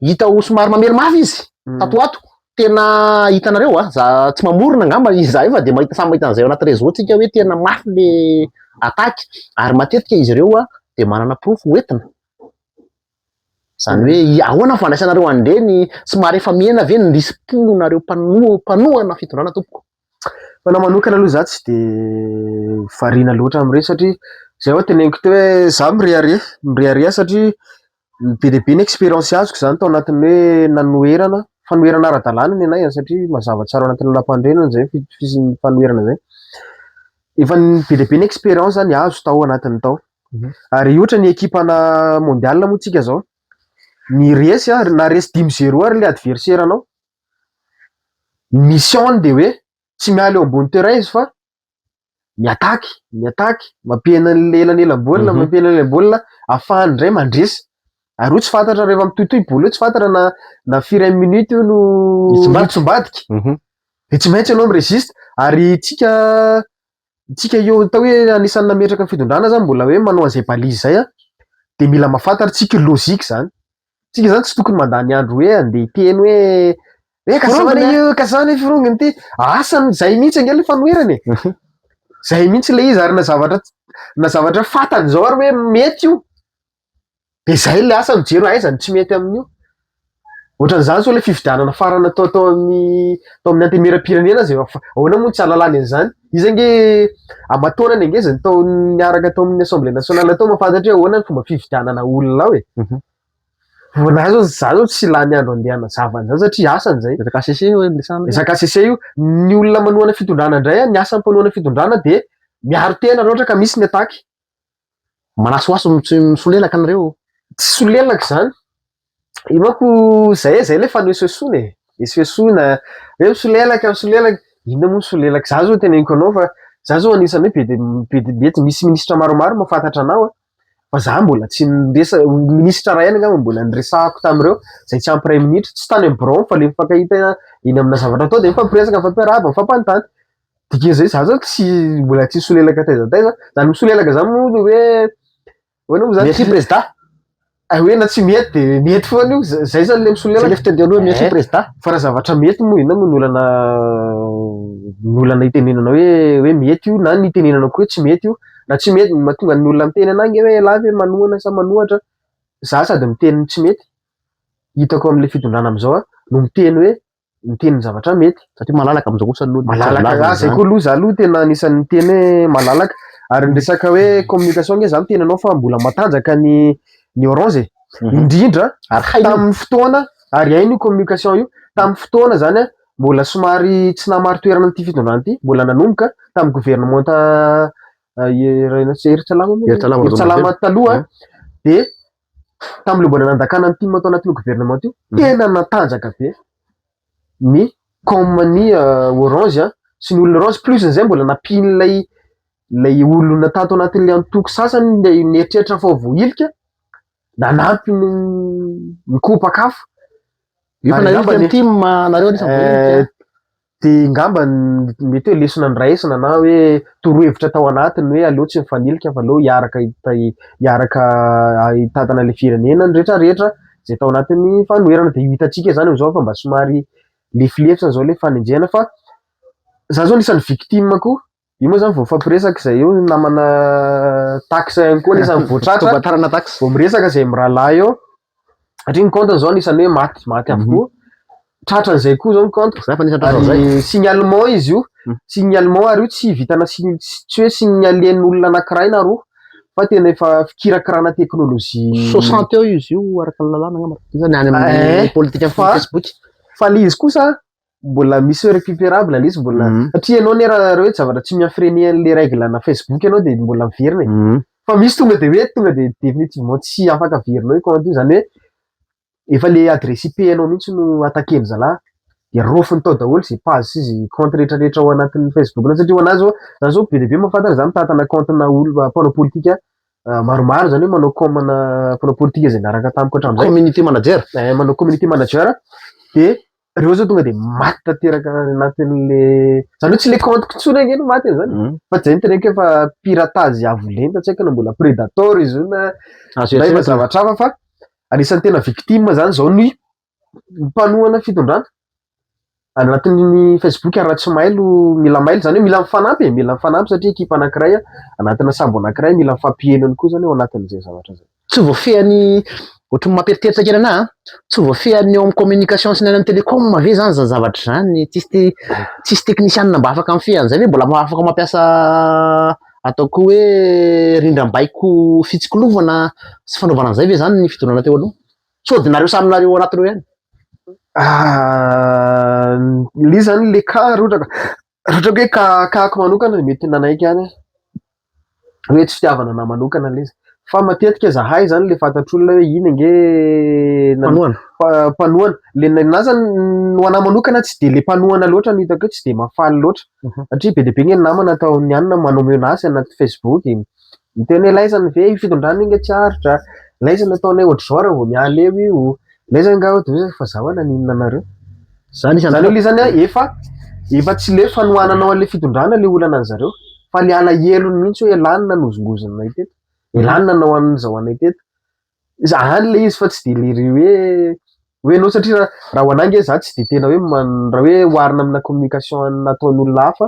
hita ho somary mamely mafy izy tatoato. Tena hitanareo za tsy mamorona ngamba izahay fa de samy mahita an'izay ao anaty réseau tsika hoe tena mafy le ataky, ary matetika izy ireo de manana profo hoentina. Zany hoe ahoana fandraisanareo an'ireny, somary efa mihena ve ny risim-ponareo mpanohana fitondrana tompoko? Fa na manokana aloha za tsy de variana loatra am'ireny satria zay hoe teneniko teo hoe za mirehareha satria be de be ny expérience azoko zany tao anatin'ny hoe fanoherana ara-dalàna ny anay satria mazava tsara anatin'ny lalam-pandrenana zay fisian'ny fanoherana zay. Efa be de be ny expérience zany azo tao anatiny tao. Ary ohatra ny ekipana mondial moa tsika zao, ny resy na resy 5-0 ary le adversaire anao, mission de hoe tsy miala eo ambony terrain izy fa miataky, mampihena elanelam-baolina, ahafahany indray mandresy. Ary tsy fantatra rehefa mitohitohy bola tsy fantatra na firy minute io no mitsombadika. De tsy maintsy ianao miresiste. Ary tsika eo atao hoe anisan'ny nametraka ny fitondrana zany mbola hoe manao an'izay balizy zay de mila mahafantatra tsika lôzika zany. Tsika zany tsy tokony mandany andro hoe andeha hiteny hoe kasana fironginy ty, asany zay mihitsy angely fanoherany. Zay mihitsy le izy, ary na zavatra fantany zao ary hoe mety io de zay le asa mijery aizany tsy mety amin'io. Ohatran'izany zao le fifidianana farana tao amin'ny antenimieram-pirenena zay ahoana moa tsy alalany an'izany. Izy ange amataonany ange zany tao niaraka tao amin'ny assemblée nationale tao mahafantatra hoe ahoana ny fomba fifidianana olona hoe. Vonahy zao za zao tsy lany andro andeha hanazava an'izany satria asany zay. Resaka ACC io, ny olona manohana fitondrana indray ny asan'ny mpanohana fitondrana de miaro tena raha ohatra ka misy ny ataky. Manasoaso misolelaka anareo. Tsy solelaka zany. Io manko zay le fanoesoesona esoesona hoe misolelaka, inona moa misolelaka? Za zao teneniko anao fa za zao anisany hoe be de be misy ministra maromaro mahafantatra anao fa za mbola tsy ministra ray ihany angamba mbola niresahako tamin'ireo zay tsy ampy 2 minitra, tsy tany amin'ny bureau fa le mifankahita eny amina zavatra atao de mifampiresaka, mifampiarahaba, mifampanontany. Dikan'izay za zao mbola tsy solelaka taiza. Zany misolelaka zany moa hoe ahoana moa zany? Merci président. Hoe na tsy mety de mety foana io, zay zany le misolelaka. Zay le fiteny aloha merci président. Fa raha zavatra mety moa ina moa ny olana itenenana hoe mety io, na ny itenenana koa hoe tsy mety io, na tsy mety mahatonga ny olona miteny anangy hoe lavy manohana sa manohatra. Za sady miteny tsy mety hitako amin'le fitondrana am'izao no miteny ny zavatra mety satria malalaka am'izao kosa aloha. Malalaka zay koa aloha za aloha tena anisan'ny miteny hoe malalaka. Ary ny resaka hoe communication nge za miteny anao fa mbola matanjaka ny Orange indrindra tamin'ny fotoana, ary hainy io communication io tamin'ny fotoana zany mbola somary tsy namary toerana n'ity fitondrana ity, mbola nanomboka tamin'ny gouvernement Heritsalama taloha de tamin'le mbola nandakana ny team atao anatin'ny gouvernement io tena natanjaka be ny comme Orange sy ny olona Orange, plus n'izay mbola nampiny lay olona tato anatin'le antoko sasany nieritreritra fa voilika nanampy ny kopakafo. Io fa nailika ny team nareo anisany de ngamba mety hoe lesona niraisina na hoe torohevitra tao anatiny hoe aleo tsy mifanilika fa aleo hiaraka hitantana le firenena ny rehetrarehetra zay tao anatin'ny fanoherana. De hitantsika zany am'izao fa mba somary lefilefitra zao le fanenjehana fa za zao nisan'ny victime koa. Io moa zany vao fampiresaka zay eo namana taxe ihany koa nisan'ny voatratra batarana taxe vao miresaka zay mirahalahy eo satria ny compte zao nisan'ny hoe maty avokoa. Tratran'izay koa zao ny compte ary signalement izy io, signalement ary io tsy vitana tsy hoe signalian'ny olona anankiray na roa fa tena efa fikirakirana teknôlôjia 60 eo izy io araka ny lalàna ngamba zany any amin'ny politika Facebook. Fa le izy kosa mbola misy récupérable ilay izy mbola satria ianao ne raha hoe zavatra tsy miafreny an'le règle na Facebook ianao de mbola miverina fa misy tonga de hoe tonga de définitivement tsy afaka averinao compte io zany hoe efa le adresse IP anao mihitsy no atakeny zalahy de rofiny tao daholo zay page sy zay compte rehetrarehetra ao anatin'ny Facebook na satria ho anazy zao be de be mahafantatra zany mitantana compte-na olona mpanao politika maromaro zany hoe manao communana mpanao politika zay niaraka tamiko hatramin'izay community manager manao community manager de reo zao tonga de maty tanteraka anatin'le zany hoe tsy le compte kitsona iny no maty zany fa zay niteneko efa piratage avo lenta tsy haiko na mbola prédateur izy io na efa zavatra hafa fa anisan'ny tena victime zany zao ny mpanohana fitondrana anatin'ny Facebook aratsy mailo mila mailo zany hoe mila mifanampy satria ekipa anankiray anatina sambo anankiray mila mifampihenany koa zany ao anatin'izay zavatra zay tsy voafehany ohatry ny mampieritreritra kely anahy tsy voafehany eo amin'ny communication sy ny amin'ny télécom ve zany zany zavatra zany tsisy technician mba afaka mifehany zany hoe mbola afaka mampiasa ataoko hoe rindram-baiko fitsikilovana sy fanaovana an'izay ve zany ny fitondrana teo aloha sao de nareo samy nareo anatin'ireo ihany le zany le cas rotraka hoe kako manokana mety nanaiky any hoe tsy fitiavana na manokana le izy fa matetika zahay zany le fantatr'olona hoe iny nge mpanohana le nazany ho anahy manokana tsy de le mpanohana loatra no hitako hoe tsy de mafaly loatra satria be de be ny namana ataony ihany na manao menace anaty Facebook miteny hoe laizany ve fitondrana inge tsy haritra laizany ataonay ohatr'izao raha vao miala eo io laizany nga hoe fa zaho naninona anareo zany hoe zany efa tsy le fanohananao an'le fitondrana le olana an zareo fa le alahelo mihitsy hoe elany nanozongozona teto elany nanao an'izao anay teto zany le izy fa tsy de le hoe anao satria raha ho anange za tsy de tena hoe raha hoe oharina amina communication nataon'olona hafa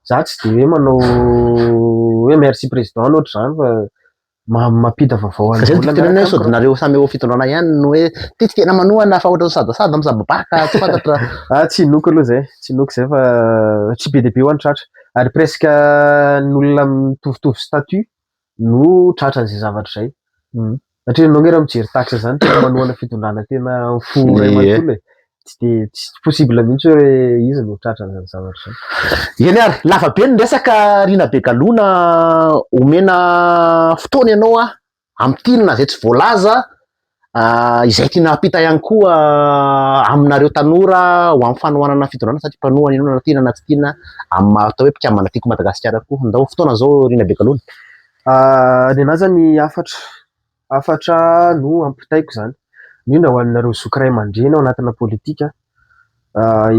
za tsy de hoe manao hoe merci président loatra zany fa mampita vaovao an'olona sao de nareo samy eo fitondrana ihany no hoe ty tena manohana fa ohatra sadasada misababaka tsy fantatra tsy noko aloha zay tsy noko zay fa tsy be de be ho any tratra ary presque ny olona mitovitovy statut no tratra an'izay zavatra zay satria anao raha mijery taxe zany tena manohana fitondrana tena fo ray manontolo tsy possible mihitsy hoe izy no tratra an'izany zavatra zay eny ary lava be ny resaka Rina Begalona omena fotoana ianao amin'ny tinina zay tsy voalaza izay tiana apita ihany koa aminareo tanora ho amin'ny fanohanana fitondrana satria mpanohana ianao na tiana na tsy tiana amin'ny atao hoe mpikambana tiako Madagasikara koa ndao fotoana zao Rina Begalona ny anahy zany afatra no ampitaiko zany indrindra ho anareo zoky ray aman-dreny ao anatina politika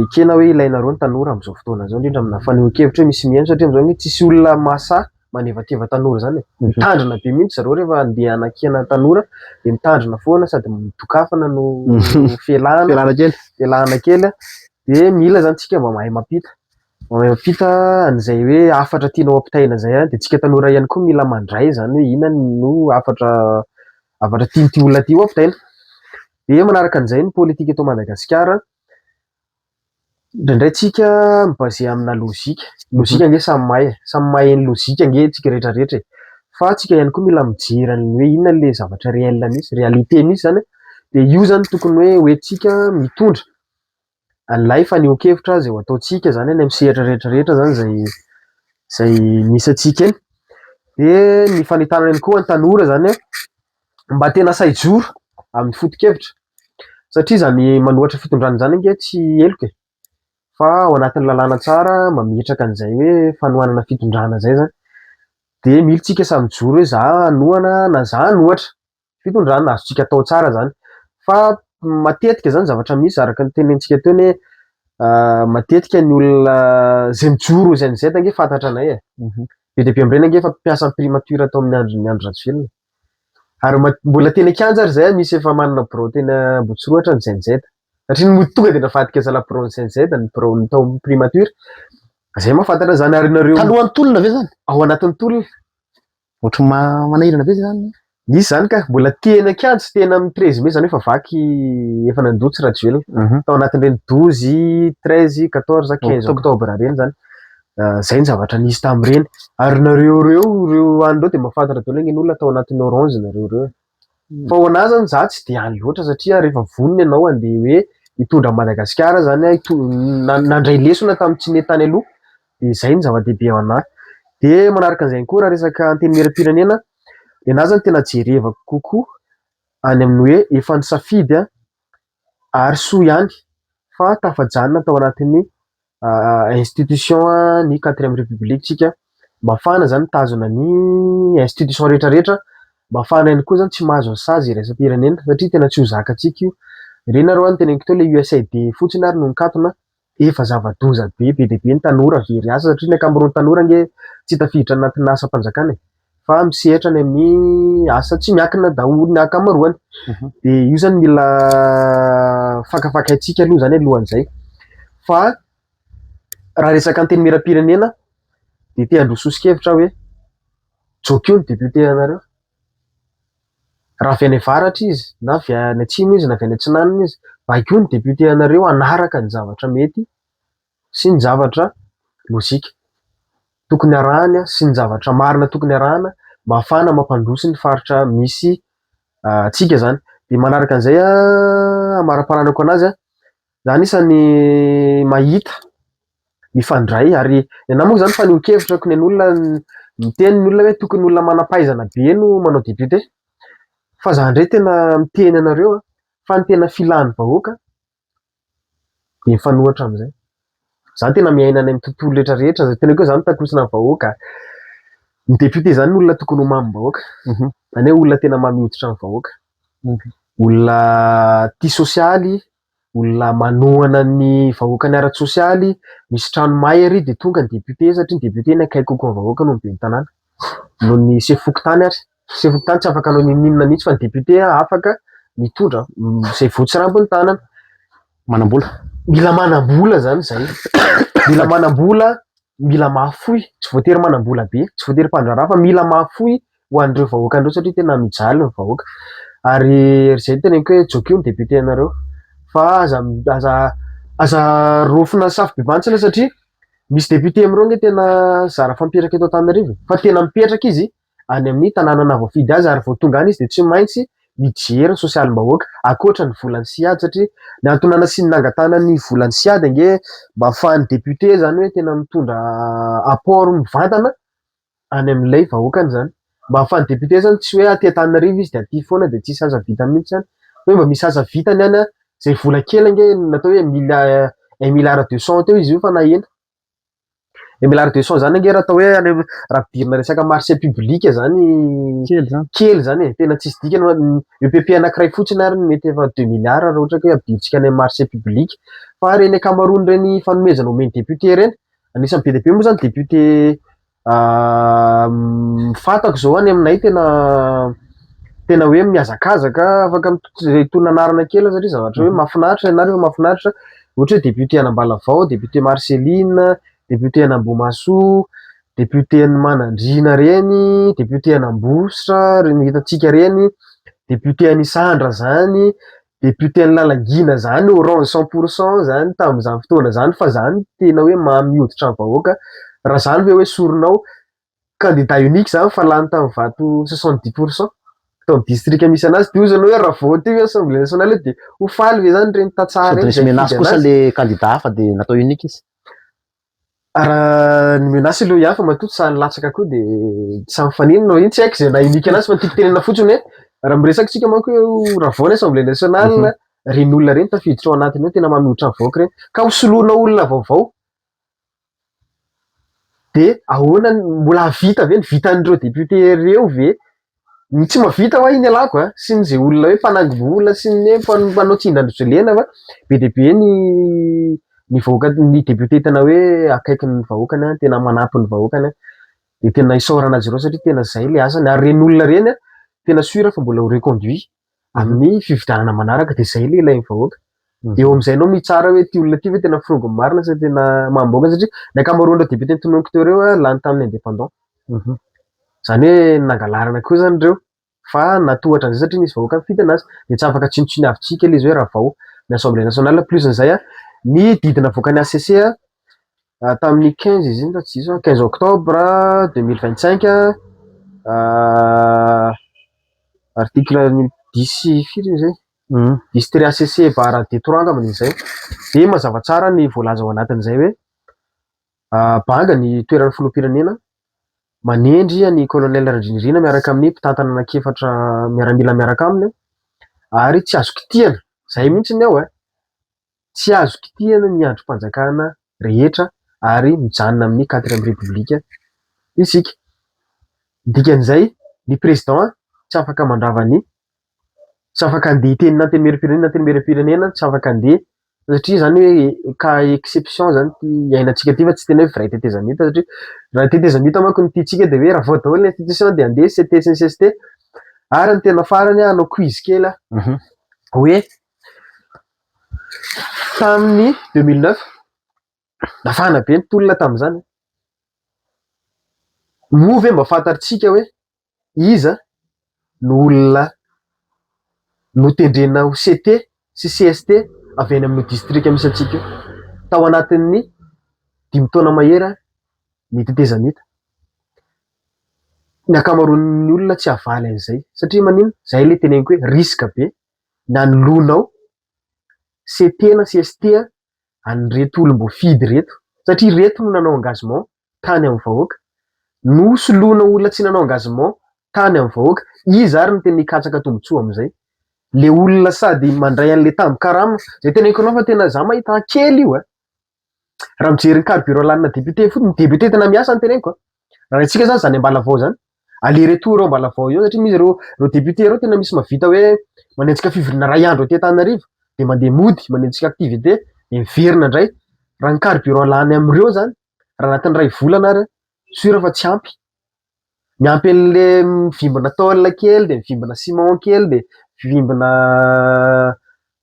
ekena hoe ilainareo ny tanora amin'izao fotoana zao indrindra amina faneho-kevitra hoe misy mihaino satria amin'izao tsisy olona mahasahy manevateva tanora zany mitandrina be mihitsy zareo rehefa andeha anakena tanora de mitandrina foana sady mitokafana no felahana kely de mila zany tsika mba mahay mampita an'izay hoe afatra tianao ampitaina zay de tsika tanora ihany koa mila mandray zany hoe inona no afatra tian'ity olona ty ho ampitaina de manaraka an'izay ny politika eto Madagasikara indraindray tsika mibase amina lozika nge samy mahay ny lozika nge tsika rehetrarehetra fa tsika ihany koa mila mijery ny hoe inona le zavatra réel misy réalité misy zany de io zany tokony hoe tsika mitondra an'ilay faneho-kevitra zay ho ataotsika zany any amin'ny sehatra rehetrarehetra zany zay misy atsika eny de ny fanitana ihany koa ny tanora zany mba tena saijoro amin'ny foto-kevitra satria zany manohatra fitondrana zany nge tsy eloka fa ao anatin'ny lalàna tsara mametraka an'izay hoe fanohanana fitondrana zay zany de mila tsika samy joro hoe za anohana na za anohatra fitondrana azotsika atao tsara zany fa matetika zany zavatra misy araka ny tenentsika teo ny matetika ny olona zay mijoro zay an'izay tange fantatra anay be de be am'ireny ange fa mpiasa ny primature atao amin'ny andro ratsy velona ary mbola tena kianja ary zay misy efa manana birao tena botsoroatra ny zainzeta satria ny tonga de nafadika zala birao ny zainzeta ny birao ny tao primature zay mahafantatra zany ary nareo talohan'ny tolona ve zany ao anatin'ny tolona ohatry manahirana ve zany izy zany ka mbola tena kianja tena amin'ny 13 mai zany hoe fa vaky efa nandotsy ratsy velona tao anatin'ireny 12 13 14 15 octobre reny zany zay ny zavatra nisy tamin'ireny ary nareo andreo de mahafantatra daholo ny olona tao anatin'ny orange nareo fa ho anahy zany za tsy de any loatra satria rehefa vonona ianao andeha hoe hitondra Madagasikara zany nandray lesona tamin'ny tsy netany aloha de zay ny zava-dehibe ao anahy. De manaraka an'izay koa raha resaka anteny miram-pirenena de na zany tena jerevako kokoa any amin'ny hoe efa nisafidy ary soa ihany fa tafajanona tao anatin'ny institution ny 4e république tsika mba ahafahana zany mitazona ny institution rehetrarehetra mba ahafahana ihany koa zany tsy mahazo ny sazy iraisam-pirenena satria tena tsy ho zakatsika io. Ireny arô teneniko teo le USAID fotsiny ary no nikatona efa zava-doza be dia be ny tanora very asa satria ny ankamaroan'ny tanora nge tsy tafiditra anatin'ny asa-panjakana fa misehatra ny amin'ny asa tsy miankina daholo ny ankamaroany. De io zany mila fakafakaitsika aloha zany alohan'izay fa raha resaka anteny miram-pirenena de te handroso sokevitra hoe jokio ny député anareo raha avy any avaratra izy na avy any atsimo izy na avy any atsinanana izy bakio ny député anareo anaraka ny zavatra mety sy ny zavatra lozika tokony arahana sy ny zavatra marina tokony arahana mba ahafahana mampandroso ny faritra misy tsika zany. De manaraka an'izay amara-paranako anazy zany isany mahita mifandray ary ianao moa zany fa nionkevitra ko ny an'olona miteny ny olona hoe tokony olona manam-pahaizana be no manao député fa za ndray tena miteny anareo fa ny tena filan'ny vahoaka de mifanohitra amin'izay. Zany tena miaina any amin'ny tontolo rehetrarehetra zay tena koa zany takosina ny vahoaka ny député zany olona tokony homamy vahoaka zany hoe olona tena mamioditra ny vahoaka olona tia sosialy olona manohana ny vahoaka ny ara-tsosialy misy trano may ary de tonga ny député satria ny député ny akaiky kokoa ny vahoaka noho ny ben'ny tanàna noho ny sefokotany ary sefokotany tsy afaka anao ninina mihitsy fa ny député afaka mitondra izay voatsirambiny tanàna manam-bola mila manam-bola zany zay mila manam-bola mila mahafoy tsy voatery manam-bola be tsy voatery mpandraraha fa mila mahafoy ho an'ireo vahoaka andreo satria tena mijaly ny vahoaka ary zay teneniko hoe jokio ny député anareo fa aza rofina safy be mantsina satria misy député amireo nge tena zara fampipetraka eto Antananarivo fa tena mipetraka izy any amin'ny tanàna na voafidy azy ary vao tonga any izy de tsy maintsy mijery ny sosialim-bahoaka akoatra ny volan'ny siady satria ny antonana sy ny nangatana ny volan'ny siady nge mba ahafahan'ny député zany hoe tena mitondra apport mivantana any amin'ilay vahoakany zany mba ahafahan'ny député zany tsy hoe aty Antananarivo izy de aty foana de tsisy aza vita mihitsy any hoe mba misy aza vitany any zay vola kely nge natao hoe 1,200,000 teo izy io fa nahena 1,200,000 zany nge raha atao hoe raha ampidirina resaka marché public zany kely zany tena tsisy dikany EPP anankiray fotsiny ary mety efa 2 milliards raha ohatra hoe ampidiritsika any marché public fa reny ankamaroany reny fanomezana omeny député reny anisan'ny be dia be moa zany député fatako zao any aminay tena hoe miazakazaka afaka mitondra anarana kely satria zavatra hoe mahafinaritra ianareo mahafinaritra ohatra hoe député an'Ambalavao député Marceline député an'Ambohimasoa député ny Manandrina reny député an'Ambositra reny hitantsika reny député an'Isandra zany député ny Lalangina zany orange 100% zany tamin'izany fotoana zany fa zany tena hoe mamioditra ny vahoaka raha zany ve hoe soronao candidat unique zany fa lany tamin'ny vato 70% tao amin'ny district misy anazy de io zany hoe raha vote io assemblée nationale de ho faly ve zany reny tatsara reny sy menace kosa le candidat hafa de natao unique izy raha ny menace aloha ihany fa matoa samy latsaka koa de samy faninona iny tsy haiko zay na unique anazy fa tiako tenena fotsiny hoe raha miresaka tsika manko raha vao ny assemblée nationale reny olona reny tafiditra ao anatiny hoe tena mamiotra ny vahoaka reny ka hosoloana olona vaovao de ahoana mbola vita ve ny vitan'ireo député ireo ve tsy mahavita hoa iny alako sy ny zay olona hoe mpanangovola sy ny mpanao tsindran-drosolena fa be dia be ny vahoaka ny député tena hoe akaiky ny vahoakany tena manampy ny vahoakany de tena isaorana azy ireo satria tena zay le asany ary reny olona reny tena sura fa mbola ho reconduit amin'ny fifidianana manaraka de zay le ilain'ny vahoaka de eo amin'izay anao mitsara hoe ty olona ty ve tena firongo marina sa tena mamboaka satria ny ankamaroan'ireo député nitononiko teo ireo lany tamin'ny indépendant zany hoe nangalarana koa zany ireo fa natohatra an'izay satria nisy vahoaka mifity anazy de tsy afaka tsinontsiny avitsika le izy hoe raha vao ny assemblée nationale plus n'izay ny didina voakan'ny ACC tamin'ny 15 izy iny tsy iso 15 octobre 2025 article 10 firy zay District ACC Bara Detroit angamba izay. De mazava tsara ny voalaza ao anatin'izay hoe banga ny toeran'ny filoham-pirenena manendry ny colonel Randrianirina miaraka amin'ny mpitantana anankiefatra miaramila miaraka aminy ary tsy azo kitihana. Zay mihitsy ny ao tsy azo kitihana ny androm-panjakana rehetra ary mijanona amin'ny 4e république isika. Dikan'izay ny président tsy afaka mandrava tsy afaka andeha hiteny nantenim-pirenena tsy afaka andeha satria zany hoe cas exception zany iainantsika ty fa tsy tena hoe vrai tetezamita satria raha tetezamita manko ny tiantsika de hoe raha vao daholo ny institution de andeha CT sy ny CST. Ary ny tena farany hanao quiz kely hoe tamin'ny 2009 nafana be ny tolona tamin'izany move mba fantatritsika hoe iza no olona notendrena ho CT sy CST avy any amin'ny district misy antsika tao anatin'ny 5 taona mahera ny tetezamita. Ny akamaroan'ny olona tsy avaly an'izay satria manino zay le teneniko hoe risque be na ny lonao CT na CST an'ireto olom-boafidy reto satria reto no nanao engagement tany amin'ny vahoaka no soloana olona tsy nanao engagement tany amin'ny vahoaka. Izy ary no tena hikatsaka tombotsoa amin'izay le olona sady mandray an'le tambo-karama zay teneniko anao fa tena za mahita kely io raha mijery ny carburant lanina député fotony député tena miasa ny teneniko raha itsika zany zany Ambalavao zany aller retour ao Ambalavao io satria misy reo député reo tena misy mavita hoe manenjika fivoriana ray andro aty Antananarivo de mandeha mody manenjika activité de miverina indray. Raha ny carburant lany am'ireo zany raha anatin'ny ray volana ary sura fa tsy ampy miampy an'le mivimbana tôle kely de mivimbana ciment kely de mivimbana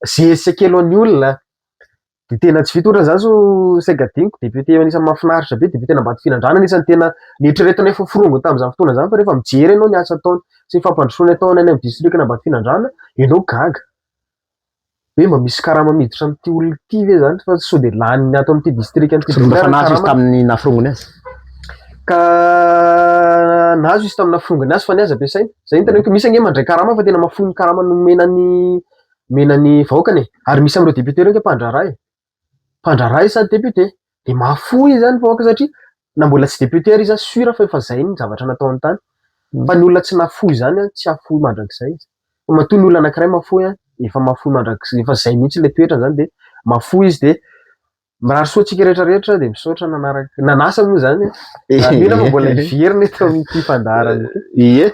zesy kely ho an'ny olona de tena tsy vita ohatra zany so Segadiniko député anisany mahafinaritra be député Nambatofinandrana anisany tena nieritreretana efa forongo tamin'izany fotoana zany fa rehefa mijery ianao ny asa ataony sy ny fampandrosoana ataony any amin'ny district Nambatofinandrana ianao gaga hoe mba misy karama miditra amin'ity olona ity ve zany fa sao de lany ato amin'ity district nazo izy tamin'ny naforongony azy ka nazo izy tamin'ny naforongony azy fa ny azy ampiasainy zay ny teneniko misy ange mandray karama fa tena mafono karama no menany vahoakany ary misy amin'ireo député reo mpandraraha sady député de mahafoy izy zany vahoaka satria na mbola tsy député ary izy sura fa efa zay ny zavatra nataony tany fa ny olona tsy nafoy zany tsy afoy mandrakizay izy fa matoa ny olona anankiray mafoy efa mafoy mandrakizay efa zay mihitsy le toetra zany de mafoy izy de mirary soatsika rehetrarehetra de misaotra nanasa moa zany mila fa mbola iverina eto amin'ity fandaharana ity.